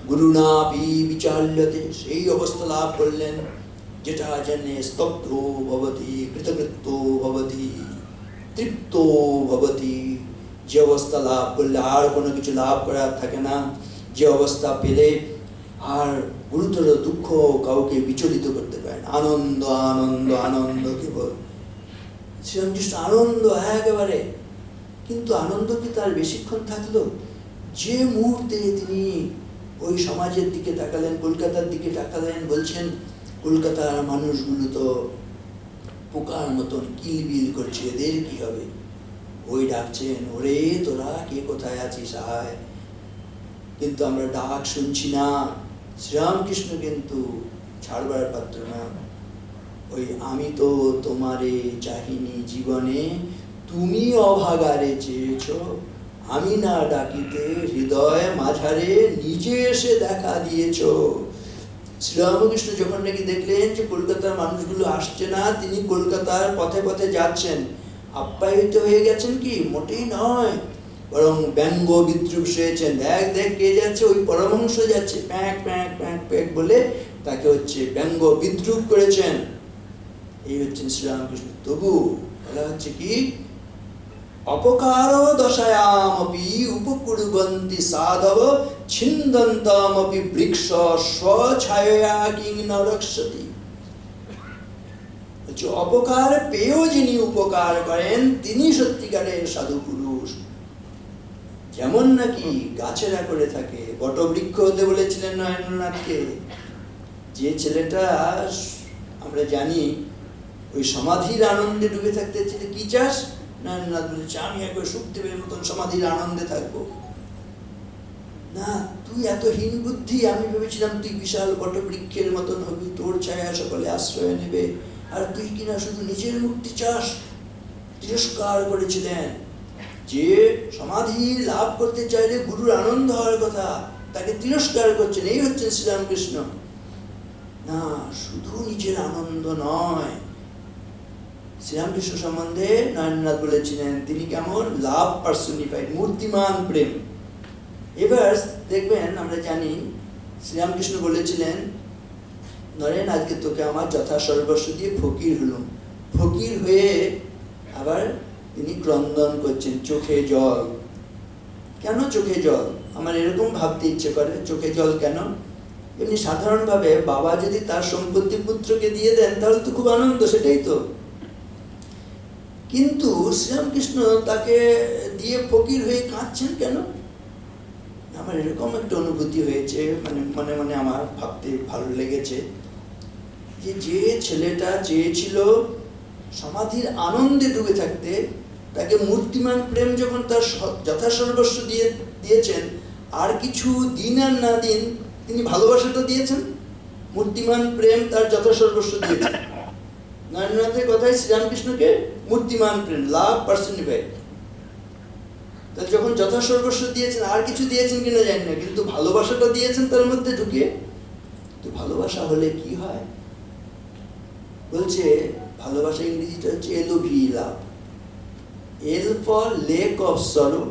গুরুণাপি বিচাল্যতে। সেই অবস্থা লাভ করলেন যেটা জন্যে স্তব্ধ ভবতি, কৃতকৃত্য ভবতি, তৃপ্ত ভবতি। যে অবস্থা লাভ করলে আর কোনো কিছু লাভ করার থাকে না, যে অবস্থা পেলে আর গুরুতর দুঃখ কাউকে বিচলিত করতে পারে না। আনন্দ আনন্দ আনন্দ কেবল শ্রীরামকৃষ্ণ আনন্দ একেবারে। কিন্তু আনন্দ কি তার বেশিক্ষণ থাকলো? যে মুহূর্তে তিনি ওই সমাজের দিকে তাকালেন, কলকাতার দিকে তাকালেন, বলছেন কলকাতার মানুষগুলো তো পোকার মতন কিলবিল করছে, এদের কি হবে? ওই ডাকছেন, ওরে তোরা কে কোথায় আছিস আয়। কিন্তু আমরা ডাক শুনছি না। শ্রীরামকৃষ্ণ কিন্তু ছাড়বার পাত্র না। ওই আমি তো তোমারে চাহিনি জীবনে, তুমি অভাগারে চেয়েছ, আমি না ডাকিতে হৃদয় মাঝারে নিজে এসে দেখা দিয়েছ। শ্রীরামকৃষ্ণ যখন নাকি দেখলেন যে কলকাতার মানুষগুলো আসছে না, তিনি কলকাতার পথে পথে যাচ্ছেন, আপ্যায়িত হয়ে গেছেন কি? মোটেই নয়, বরং ব্যঙ্গ বিদ্রুপ হয়েছেন। দেখ দেখ কে যাচ্ছে, ওই পরমহংস যাচ্ছে, প্যাঁক প্যাঁক প্যাঁক প্যাঁক বলে তাকে হচ্ছে ব্যঙ্গ বিদ্রুপ করেছেন। এই হচ্ছেন শ্রীরামকৃষ্ণ। তবু বলা হচ্ছে কি, অপকার দশায়ামপি উপকুর্বন্তি সাধব ছিন্দন্তমপি বৃক্ষ স্বছায়া কিং ন রক্ষতি। অপকার পেয়েও যিনি উপকার করেন তিনি সত্যিকারের সাধু পুরুষ। যেমন নাকি গাছেরা করে থাকে, বটবৃক্ষ হতে বলেছিলেন নরেন্দ্রনাথকে। যে ছেলেটা আমরা জানি ওই সমাধির আনন্দে ডুবে থাকতে ছেলে কি চাস? নরেন্দ্রনাথ বলেছে আমি একবার সুখদেবের মতন সমাধির আনন্দে থাকবো না। তুই এত হীন বুদ্ধি, আমি ভেবেছিলাম তুই বিশাল বটবৃক্ষের মতন হবি, তোর ছায়া সকলে আশ্রয় নেবে, আর তুই কিনা শুধু নিজের মুক্তি চাস। তিরস্কার করেছিলেন। যে সমাধি লাভ করতে চাইলে গুরুর আনন্দ হওয়ার কথা, তাকে তিরস্কার করছেন। এই হচ্ছেন শ্রীরামকৃষ্ণ। না, শুধু নিজের আনন্দ নয়। শ্রীরামকৃষ্ণ সম্বন্ধে নরেন্দ্রনাথ বলেছিলেন তিনি কেমন? লাভ পার্সনিফাইড, মূর্তিমান প্রেম। এবার দেখবেন, আমরা জানি শ্রীরামকৃষ্ণ বলেছিলেন, নরেন আজকে তোকে আমার যথা সর্বস্ব দিয়ে ফকির হলুম। ফকির হয়ে আবার তিনি ক্রন্দন করছেন, চোখে জল। কেন চোখে জল? আমার এরকম ভাবতে ইচ্ছে করে, চোখে জল কেন? এমনি সাধারণভাবে বাবা যদি তার সম্পত্তি পুত্রকে দিয়ে দেন তাহলে তো খুব আনন্দ, সেটাই তো। কিন্তু শ্রীরামকৃষ্ণ তাকে দিয়ে ফকির হয়ে কাঁদছেন কেন? আমার এরকম একটা অনুভূতি হয়েছে, মানে মনে মনে আমার ভাবতে ভালো লেগেছে যে যে ছেলেটা চেয়েছিল সমাধির আনন্দে ডুবে থাকতে, তাকে মূর্তিমান প্রেম যখন তার যথাসর্বস্ব দিয়েছেন, আর কিছু দিন আর না দিন তিনি ভালোবাসাটা দিয়েছেন। মূর্তিমান প্রেম তার যথাসর্বস্ব দিয়েছেন। নরেন্দ্রনাথের কথায় শ্রীরামকৃষ্ণকে মূর্তিমান প্রেম, লাভ পার্সনিফাইড। তার যখন যথাসর্বস্ব দিয়েছেন, আর কিছু দিয়েছেন কিনা জানি না, কিন্তু ভালোবাসাটা দিয়েছেন তার মধ্যে ঢুকিয়ে। তো ভালোবাসা হলে কি হয় বলছে, ভালোবাসা ইংরেজিটা হচ্ছে LOV, love. L for lake of sorrow,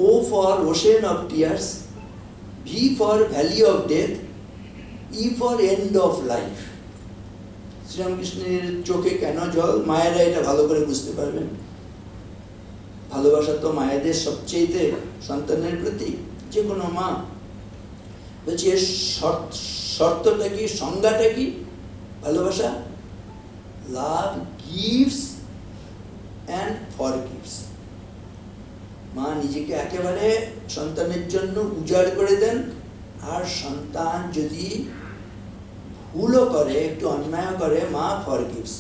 O for ocean of tears, V for valley of death, E for end of life. শ্রীরামকৃষ্ণের চোখে কেন জল? মায়েরা এটা ভালো করে বুঝতে পারবেন। ভালোবাসা তো মায়েদের সবচেয়ে সন্তানের প্রতি, যে কোনো মা। বলছি এর শর্তটা কি, সংজ্ঞাটা কি ভালোবাসা? Love gives and forgives. মা নিজেকে একেবারে সন্তানের জন্য উজাড় করে দেন, আর সন্তান যদি ভুলও করে, একটু অন্যায় করে, মা ফরগিভস।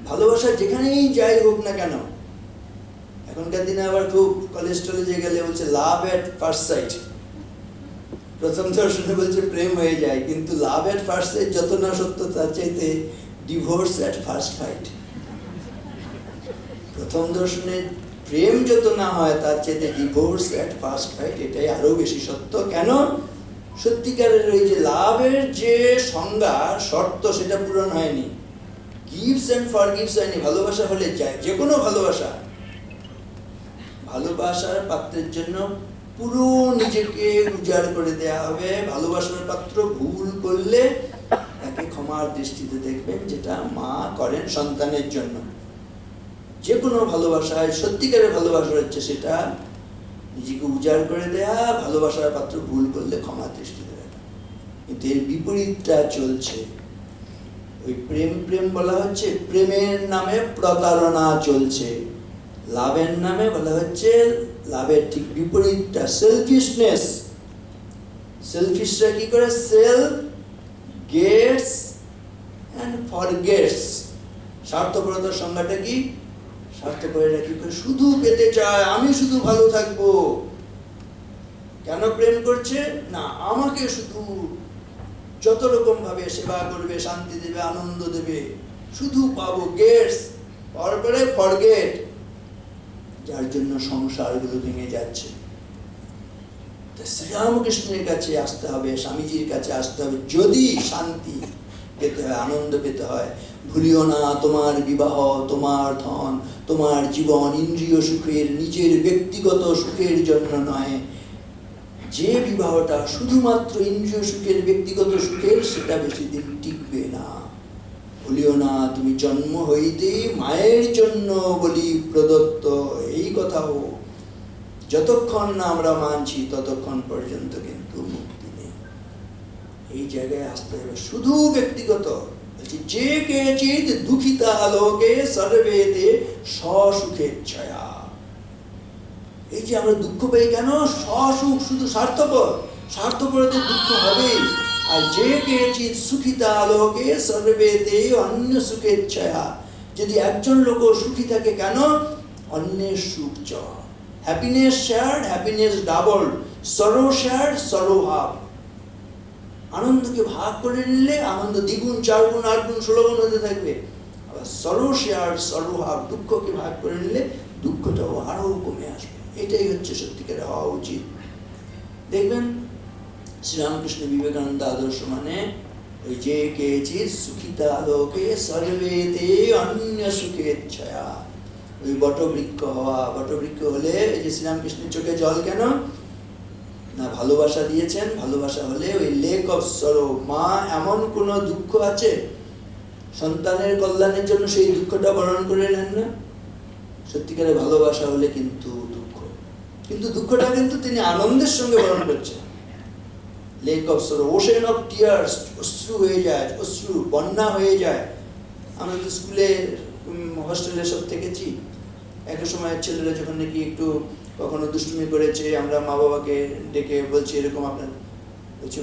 ভালোবাসা যেখানেই যাই হোক না কেন, এখনকার দিনে আবার খুব কলেজ টলেজে গেলে বলছে লাভ এট ফার্স্ট সাইট। প্রথম দর্শনে বলছে প্রেম হয়ে যায়, কিন্তু লাভ এট ফার্স্ট সাইট যত না সত্য, তার চাইতে ডিভোর্স এট ফার্স্ট ফাইট। প্রথম দর্শনে প্রেম যত না হয়, তার চাইতে ডিভোর্স এট ফার্স্ট ফাইট, এটাই আরো বেশি সত্য। কেন? সত্যিকারের ওই যে লাভের যে সংজ্ঞা, শর্ত, সেটা পূরণ হয়নি। গিভস এন্ড ফরগিভস হয়নি। ভালোবাসা হলে যায়, যে কোনো ভালোবাসা, ভালোবাসার পাত্রের জন্য পুরো নিজেকে উজাড় করে দেয়া হবে। ভালোবাসার পাত্র ভুল করলে তাকে ক্ষমার দৃষ্টিতে দেখবেন, যেটা মা করেন সন্তানের জন্য। যে কোনো ভালোবাসায় সত্যিকারের ভালোবাসা হচ্ছে সেটা নিজেকে উজাড় করে দেয়া, ভালোবাসার পাত্র ভুল করলে ক্ষমার দৃষ্টিতে দেখা। কিন্তু এর বিপরীতটা চলছে। ওই প্রেম প্রেম বলা হচ্ছে, প্রেমের নামে প্রতারণা চলছে। লাভের নামে বলা হচ্ছে লাভের ঠিক বিপরীতটা, সেলফিশনেস। সেলফিশরা কি করে? Self gets and forgets. স্বার্থপরতার সংজ্ঞাটা কি? স্বার্থপরেরা কি করে? শুধু পেতে চায়, আমি শুধু ভালো থাকবো। কেন প্রেম করছে? না, আমাকে শুধু যত রকম ভাবে সেবা করবে, শান্তি দেবে, আনন্দ দেবে, শুধু পাবো। গেটস, পরে ফরগেট, যার জন্য সংসারগুলো ভেঙে যাচ্ছে। শ্রীরামকৃষ্ণের কাছে আসতে হবে, স্বামীজির কাছে আসতে হবে, যদি শান্তি পেতে হয়, আনন্দ পেতে হয়। ভুলিও না তোমার বিবাহ, তোমার ধন, তোমার জীবন ইন্দ্রিয় সুখের, নিজের ব্যক্তিগত সুখের জন্য নয়। যে বিবাহটা শুধুমাত্র ইন্দ্রিয় সুখের, ব্যক্তিগত সুখের, সেটা বেশি দিন টিকবে না। ভুলিও না তুমি জন্ম হইতেই মায়ের জন্য বলি প্রদত্ত। এই কথাও যতক্ষণ না আমরা মানছি, ততক্ষণ পর্যন্ত কিন্তু মুক্তি নেই। এই জায়গায় আসতে হবে। শুধু ব্যক্তিগত, যে কেচিৎ দুঃখিতা লোকে সর্বেতে সসুখেচ্ছয়া। এই যে আমরা দুঃখ পাই কেন? সসুখ, শুধু স্বার্থপর। স্বার্থপরদের দুঃখ হবেই। আর যে কেচিৎ সুখিতা লোকে সর্বেতে অন্য সুখেচ্ছয়া। যদি একজন লোক সুখী থাকে কেন? অন্যের সুখ চাওয়া। Happiness shared, happiness double. সরো শেয়ার্ড, সরো হাফ। আনন্দকে ভাগ করে নিলে আনন্দ দ্বিগুণ, 4 গুণ, 8 গুণ, 16 গুণ হতে থাকবে। আবার সরো শেয়ার্ড, সরো হাফ। দুঃখকে ভাগ করে নিলে দুঃখটাও আরো কমে আসবে। এটাই হচ্ছে সত্যিকারে হওয়া উচিত। দেখবেন শ্রীরামকৃষ্ণ বিবেকানন্দ আদর্শ মানে ওই যে কেচিৎ সুখিতা লোকে সর্বেতে অন্য সুখেচ্ছয়া। ওই বটবৃক্ষ হওয়া। বটবৃক্ষ হলে এই যে শ্রীরামকৃষ্ণের চোখে জল কেন? না ভালোবাসা দিয়েছেন। ভালোবাসা হলে ওই লেক অফ সরো, মা এমন কোনো দুঃখ আছে সন্তানের কল্যাণের জন্য সেই দুঃখটা বরণ করে নেন না? সত্যিকারের ভালোবাসা হলে কিন্তু দুঃখ, কিন্তু দুঃখটা কিন্তু তিনি আনন্দের সঙ্গে বরণ করছেন। Lake of sorrow, ocean of tears, অশ্রু হয়ে যায়, অশ্রু বন্যা হয়ে যায়। আমরা তো স্কুলে হোস্টেলে সব থেকেছি, একটা সময় ছেলেরা যখন নাকি একটু কখনো দুষ্টুমি করেছে, আমরা মা বাবাকে ডেকে বলছি এরকম, আপনার বলছি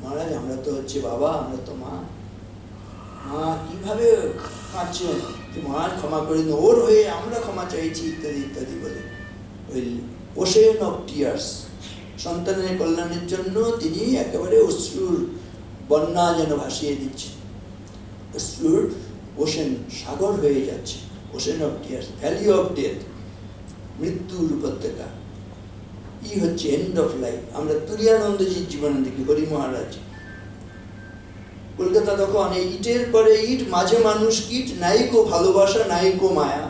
মহারাজ আমরা তো হচ্ছে বাবা, আমরা তো মা। মা কিভাবে কাঁদছেন, মহারাজ ক্ষমা করে দিন, ওর হয়ে আমরা ক্ষমা চাইছি, ইত্যাদি ইত্যাদি বলে। ওই ওশেন অফ টিয়ার্স, সন্তানের কল্যাণের জন্য তিনি একেবারে অশ্রুর বন্যা যেন ভাসিয়ে দিচ্ছেন। অশ্রুর ওশেন, সাগর হয়ে যাচ্ছে। Ocean of tears, valley of death, মৃত্যুর উপত্যকা। ই হচ্ছে এন্ড অফ লাইফ। আমরা তুরিয়ানন্দজির জীবনে দেখি, হরি মহারাজ। কলকাতা তখন এই ইটের পরে ইট, মাঝে মানুষ কীট, নাইকো ভালোবাসা নাইকো মায়া,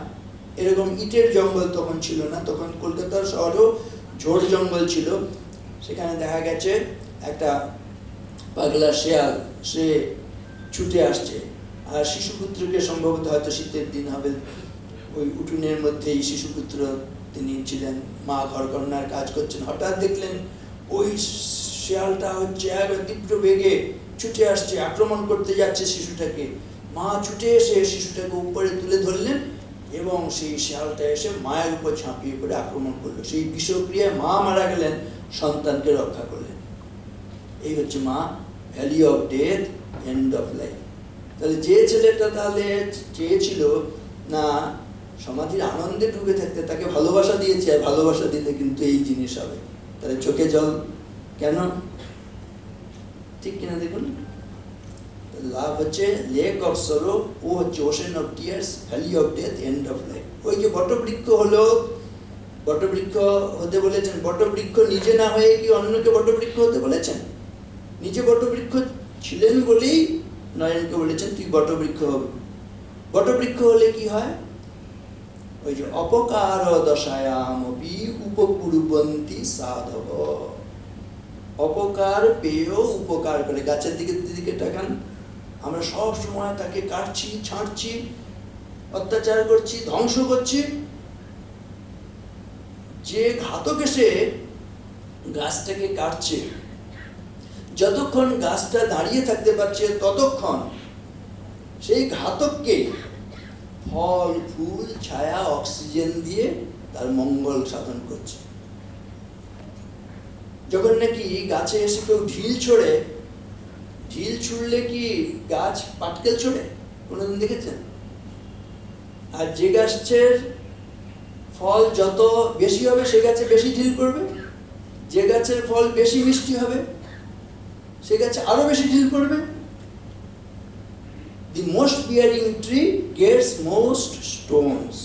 এরকম ইটের জঙ্গল তখন ছিল না। তখন কলকাতার শহরেও ঝোড় জঙ্গল ছিল। সেখানে দেখা গেছে একটা পাগলা শেয়াল, সে ছুটে আসছে, আর শিশুপুত্রকে সম্ভবত হয়তো শীতের দিন হবে, ওই উঠোনের মধ্যেই শিশুপুত্র তিনি ছিলেন, মা ঘরকন্যার কাজ করছেন। হঠাৎ দেখলেন ওই শেয়ালটা হচ্ছে এক তীব্র বেগে ছুটে আসছে, আক্রমণ করতে যাচ্ছে শিশুটাকে। মা ছুটে এসে শিশুটাকে উপরে তুলে ধরলেন এবং সেই শেয়ালটা এসে মায়ের উপর ঝাঁপিয়ে পড়ে আক্রমণ করলো। সেই বিষক্রিয়ায় মা মারা গেলেন, সন্তানকে রক্ষা করলেন। এই হচ্ছে মা, valley of death, end of life. তাহলে যে ছেলেটা তাহলে চেয়েছিল না সমাধির আনন্দে ডুবে থাকতে, তাকে ভালোবাসা দিয়েছে, আর ভালোবাসা দিলে কিন্তু এই জিনিস হবে। তাহলে চোখে জল কেন? ঠিক কিনা দেখুন। লাভ হচ্ছে লেক অফ সরো, ও হচ্ছে ocean of tears, valley of death, end of life. ওই যে বটবৃক্ষ হলো, বটবৃক্ষ হতে বলেছেন, বটবৃক্ষ নিজে না হয়ে কি অন্যকে বটবৃক্ষ হতে বলেছেন? নিজে বটবৃক্ষ ছিলেন বলেই নয়নকে বলেছেন তুই বটবৃক্ষ হবে। বটবৃক্ষ হলে কি হয়? ওই যে অপকার দশায়ামপি উপকুর্বন্তি সাধব, অপকার পেয়েও উপকার করে। গাছের দিকে তাকান, আমরা সব সময় তাকে কাটছি, ছাঁটছি, অত্যাচার করছি, ধ্বংস করছি। যে ঘাতক এসে গাছটাকে কাটছে, যতক্ষণ গাছটা দাঁড়িয়ে থাকতে পারছে ততক্ষণ সেই ঘাতককে ফল, ফুল, ছায়া, অক্সিজেন দিয়ে তার মঙ্গল সাধন করছে। যখন নাকি গাছে এসে কেউ ঢিল ছোড়ে, ঢিল ছুড়লে কি গাছ পাটকেল ছোড়ে? কোনোদিন দেখেছেন? আর যে গাছের ফল যত বেশি হবে সে গাছে বেশি ঢিল পড়বে, যে গাছের ফল বেশি মিষ্টি হবে সে গাছে আরো বেশি ঢিল পড়বে। The most bearing tree gets most stones.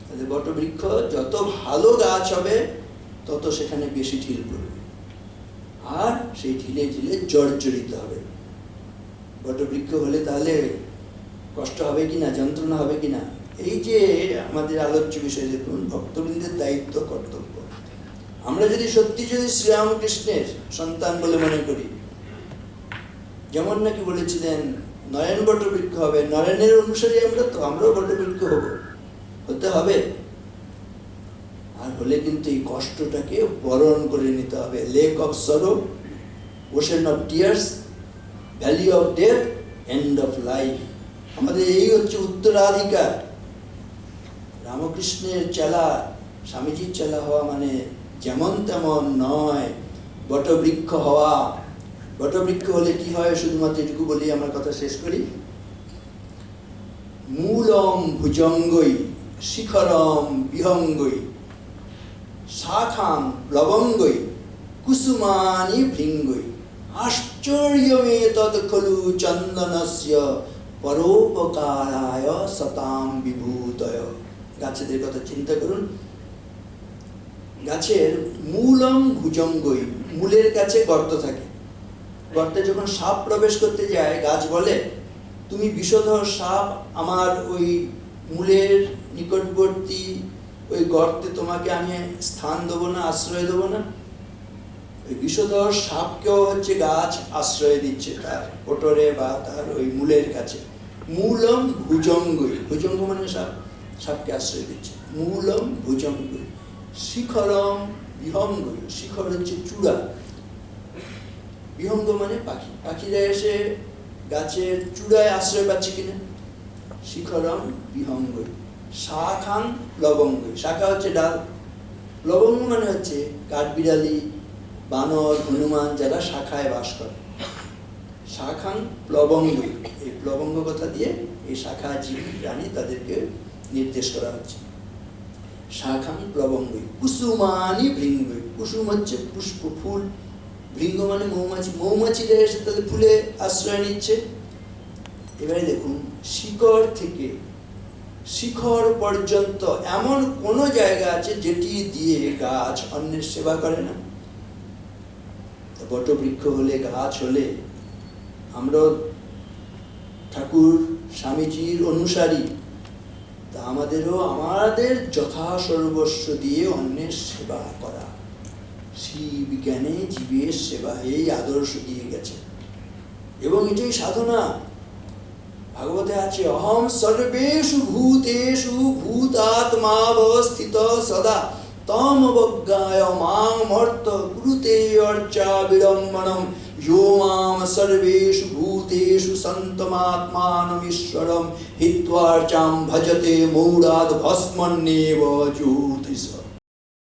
তাহলে বটবৃক্ষ যত ভালো গাছ হবে তত সেখানে বেশি ঢিল পড়বে, আর সেই ঢিলে ঢিলে জর্জরিত হবে। বটবৃক্ষ হলে তাহলে কষ্ট হবে কিনা, যন্ত্রণা হবে কিনা? এই যে আমাদের আলোচ্য বিষয়, দেখুন ভক্তবৃন্দের দায়িত্ব, কর্তব্য। আমরা যদি সত্যি শ্রীরামকৃষ্ণের সন্তান বলে মনে করি, যেমন নাকি বলেছিলেন নয়ন বটবৃক্ষ হবে, নয়নের অনুসারী আমরাও বটবৃক্ষ হতে হবে। আর হলে কিন্তু এই কষ্টটাকে বরণ করে নিতে হবে। Lake of sorrow, ocean of tears, valley of death, end of life. আমাদের এই হচ্ছে উত্তরাধিকার। রামকৃষ্ণের চেলা, স্বামীজির চেলা হওয়া মানে যেমন তেমন নয়, বটবৃক্ষ হওয়া। বটবৃক্ষ হলে কি হয় শুধুমাত্র এটুকু বলি, আমার কথা শেষ করি। মূলম ভুজঙ্গই শিখরম বিহঙ্গই শাখাম প্লবঙ্গই কুসুমানি ভৃঙ্গই আশ্চর্যমে তৎ খলু চন্দনস্য পরোপকারায় সতাম বিভূতয়। গাছেদের কথা চিন্তা করুন। গাছের মূলম ভুজঙ্গই, মূলের কাছে গর্ত থাকে। গর্তে যখন সাপ প্রবেশ করতে যায়, গাছ বলে তুমি বিষধর সাপ, আমার ওই মূলের নিকটবর্তী ওই গর্তে তোমাকে আমি স্থান দেবো না, আশ্রয় দেবো না। ওই বিষধর সাপকেও হচ্ছে গাছ আশ্রয় দিচ্ছে তার ওটরে বা তার ওই মূলের কাছে। মূলম ভুজঙ্গই, ভুজঙ্গ মানে সাপ, সাপকে আশ্রয় দিচ্ছে। মূলম ভুজঙ্গই, শিখরম বিহঙ্গই, শিখর হচ্ছে চূড়া, বিহঙ্গ মানে পাখি, পাখিরা এসে গাছের চূড়ায় আশ্রয় পাচ্ছে কিনা। শিখরম বিহঙ্গই, শাখাং লবঙ্গই, শাখা হচ্ছে ডাল, লবঙ্গ মানে হচ্ছে কাঠবিড়ালি, বানর, হনুমান যারা শাখায় বাস করে। শাখাং প্লবঙ্গই, এই প্লবঙ্গ কথা দিয়ে এই শাখা জীবী প্রাণী তাদেরকে নির্দেশ করা হচ্ছে। শাখাং প্লবঙ্গই, কুসুমানি ভৃঙ্গই, কুসুম হচ্ছে পুষ্প ফুল, ভৃঙ্গ মানে মৌমাছি, মৌমাছিরা এসে তাদের ফুলে আশ্রয় নিচ্ছে। এবারে দেখুন, শিকড় থেকে শিখর পর্যন্ত এমন কোন জায়গা আছে যেটি দিয়ে গাছ অন্যের সেবা করে না। বটবৃক্ষ হলে, গাছ হলে, আমরা ঠাকুর স্বামীজির অনুসারী, তা আমাদেরও আমাদের যথা সর্বস্ব দিয়ে অন্যের সেবা করা, শিব জ্ঞানে জীবের সেবা, এই আদর্শ দিয়ে গেছে এবং এটাই সাধনা। ভাগবতে আছে, অহম সর্বেষু ভূতেষু ভূতাত্মাবস্থিত সদা তম অবজ্ঞায় মাং মর্ত কুরুতে অর্চা বিড়ম্বনম यो माम सर्वेषु भूतेषु सन्तमात्मानमीश्वरं हित्वार्चां भजते मूढाद् भस्मन्नेव ज्योतिष।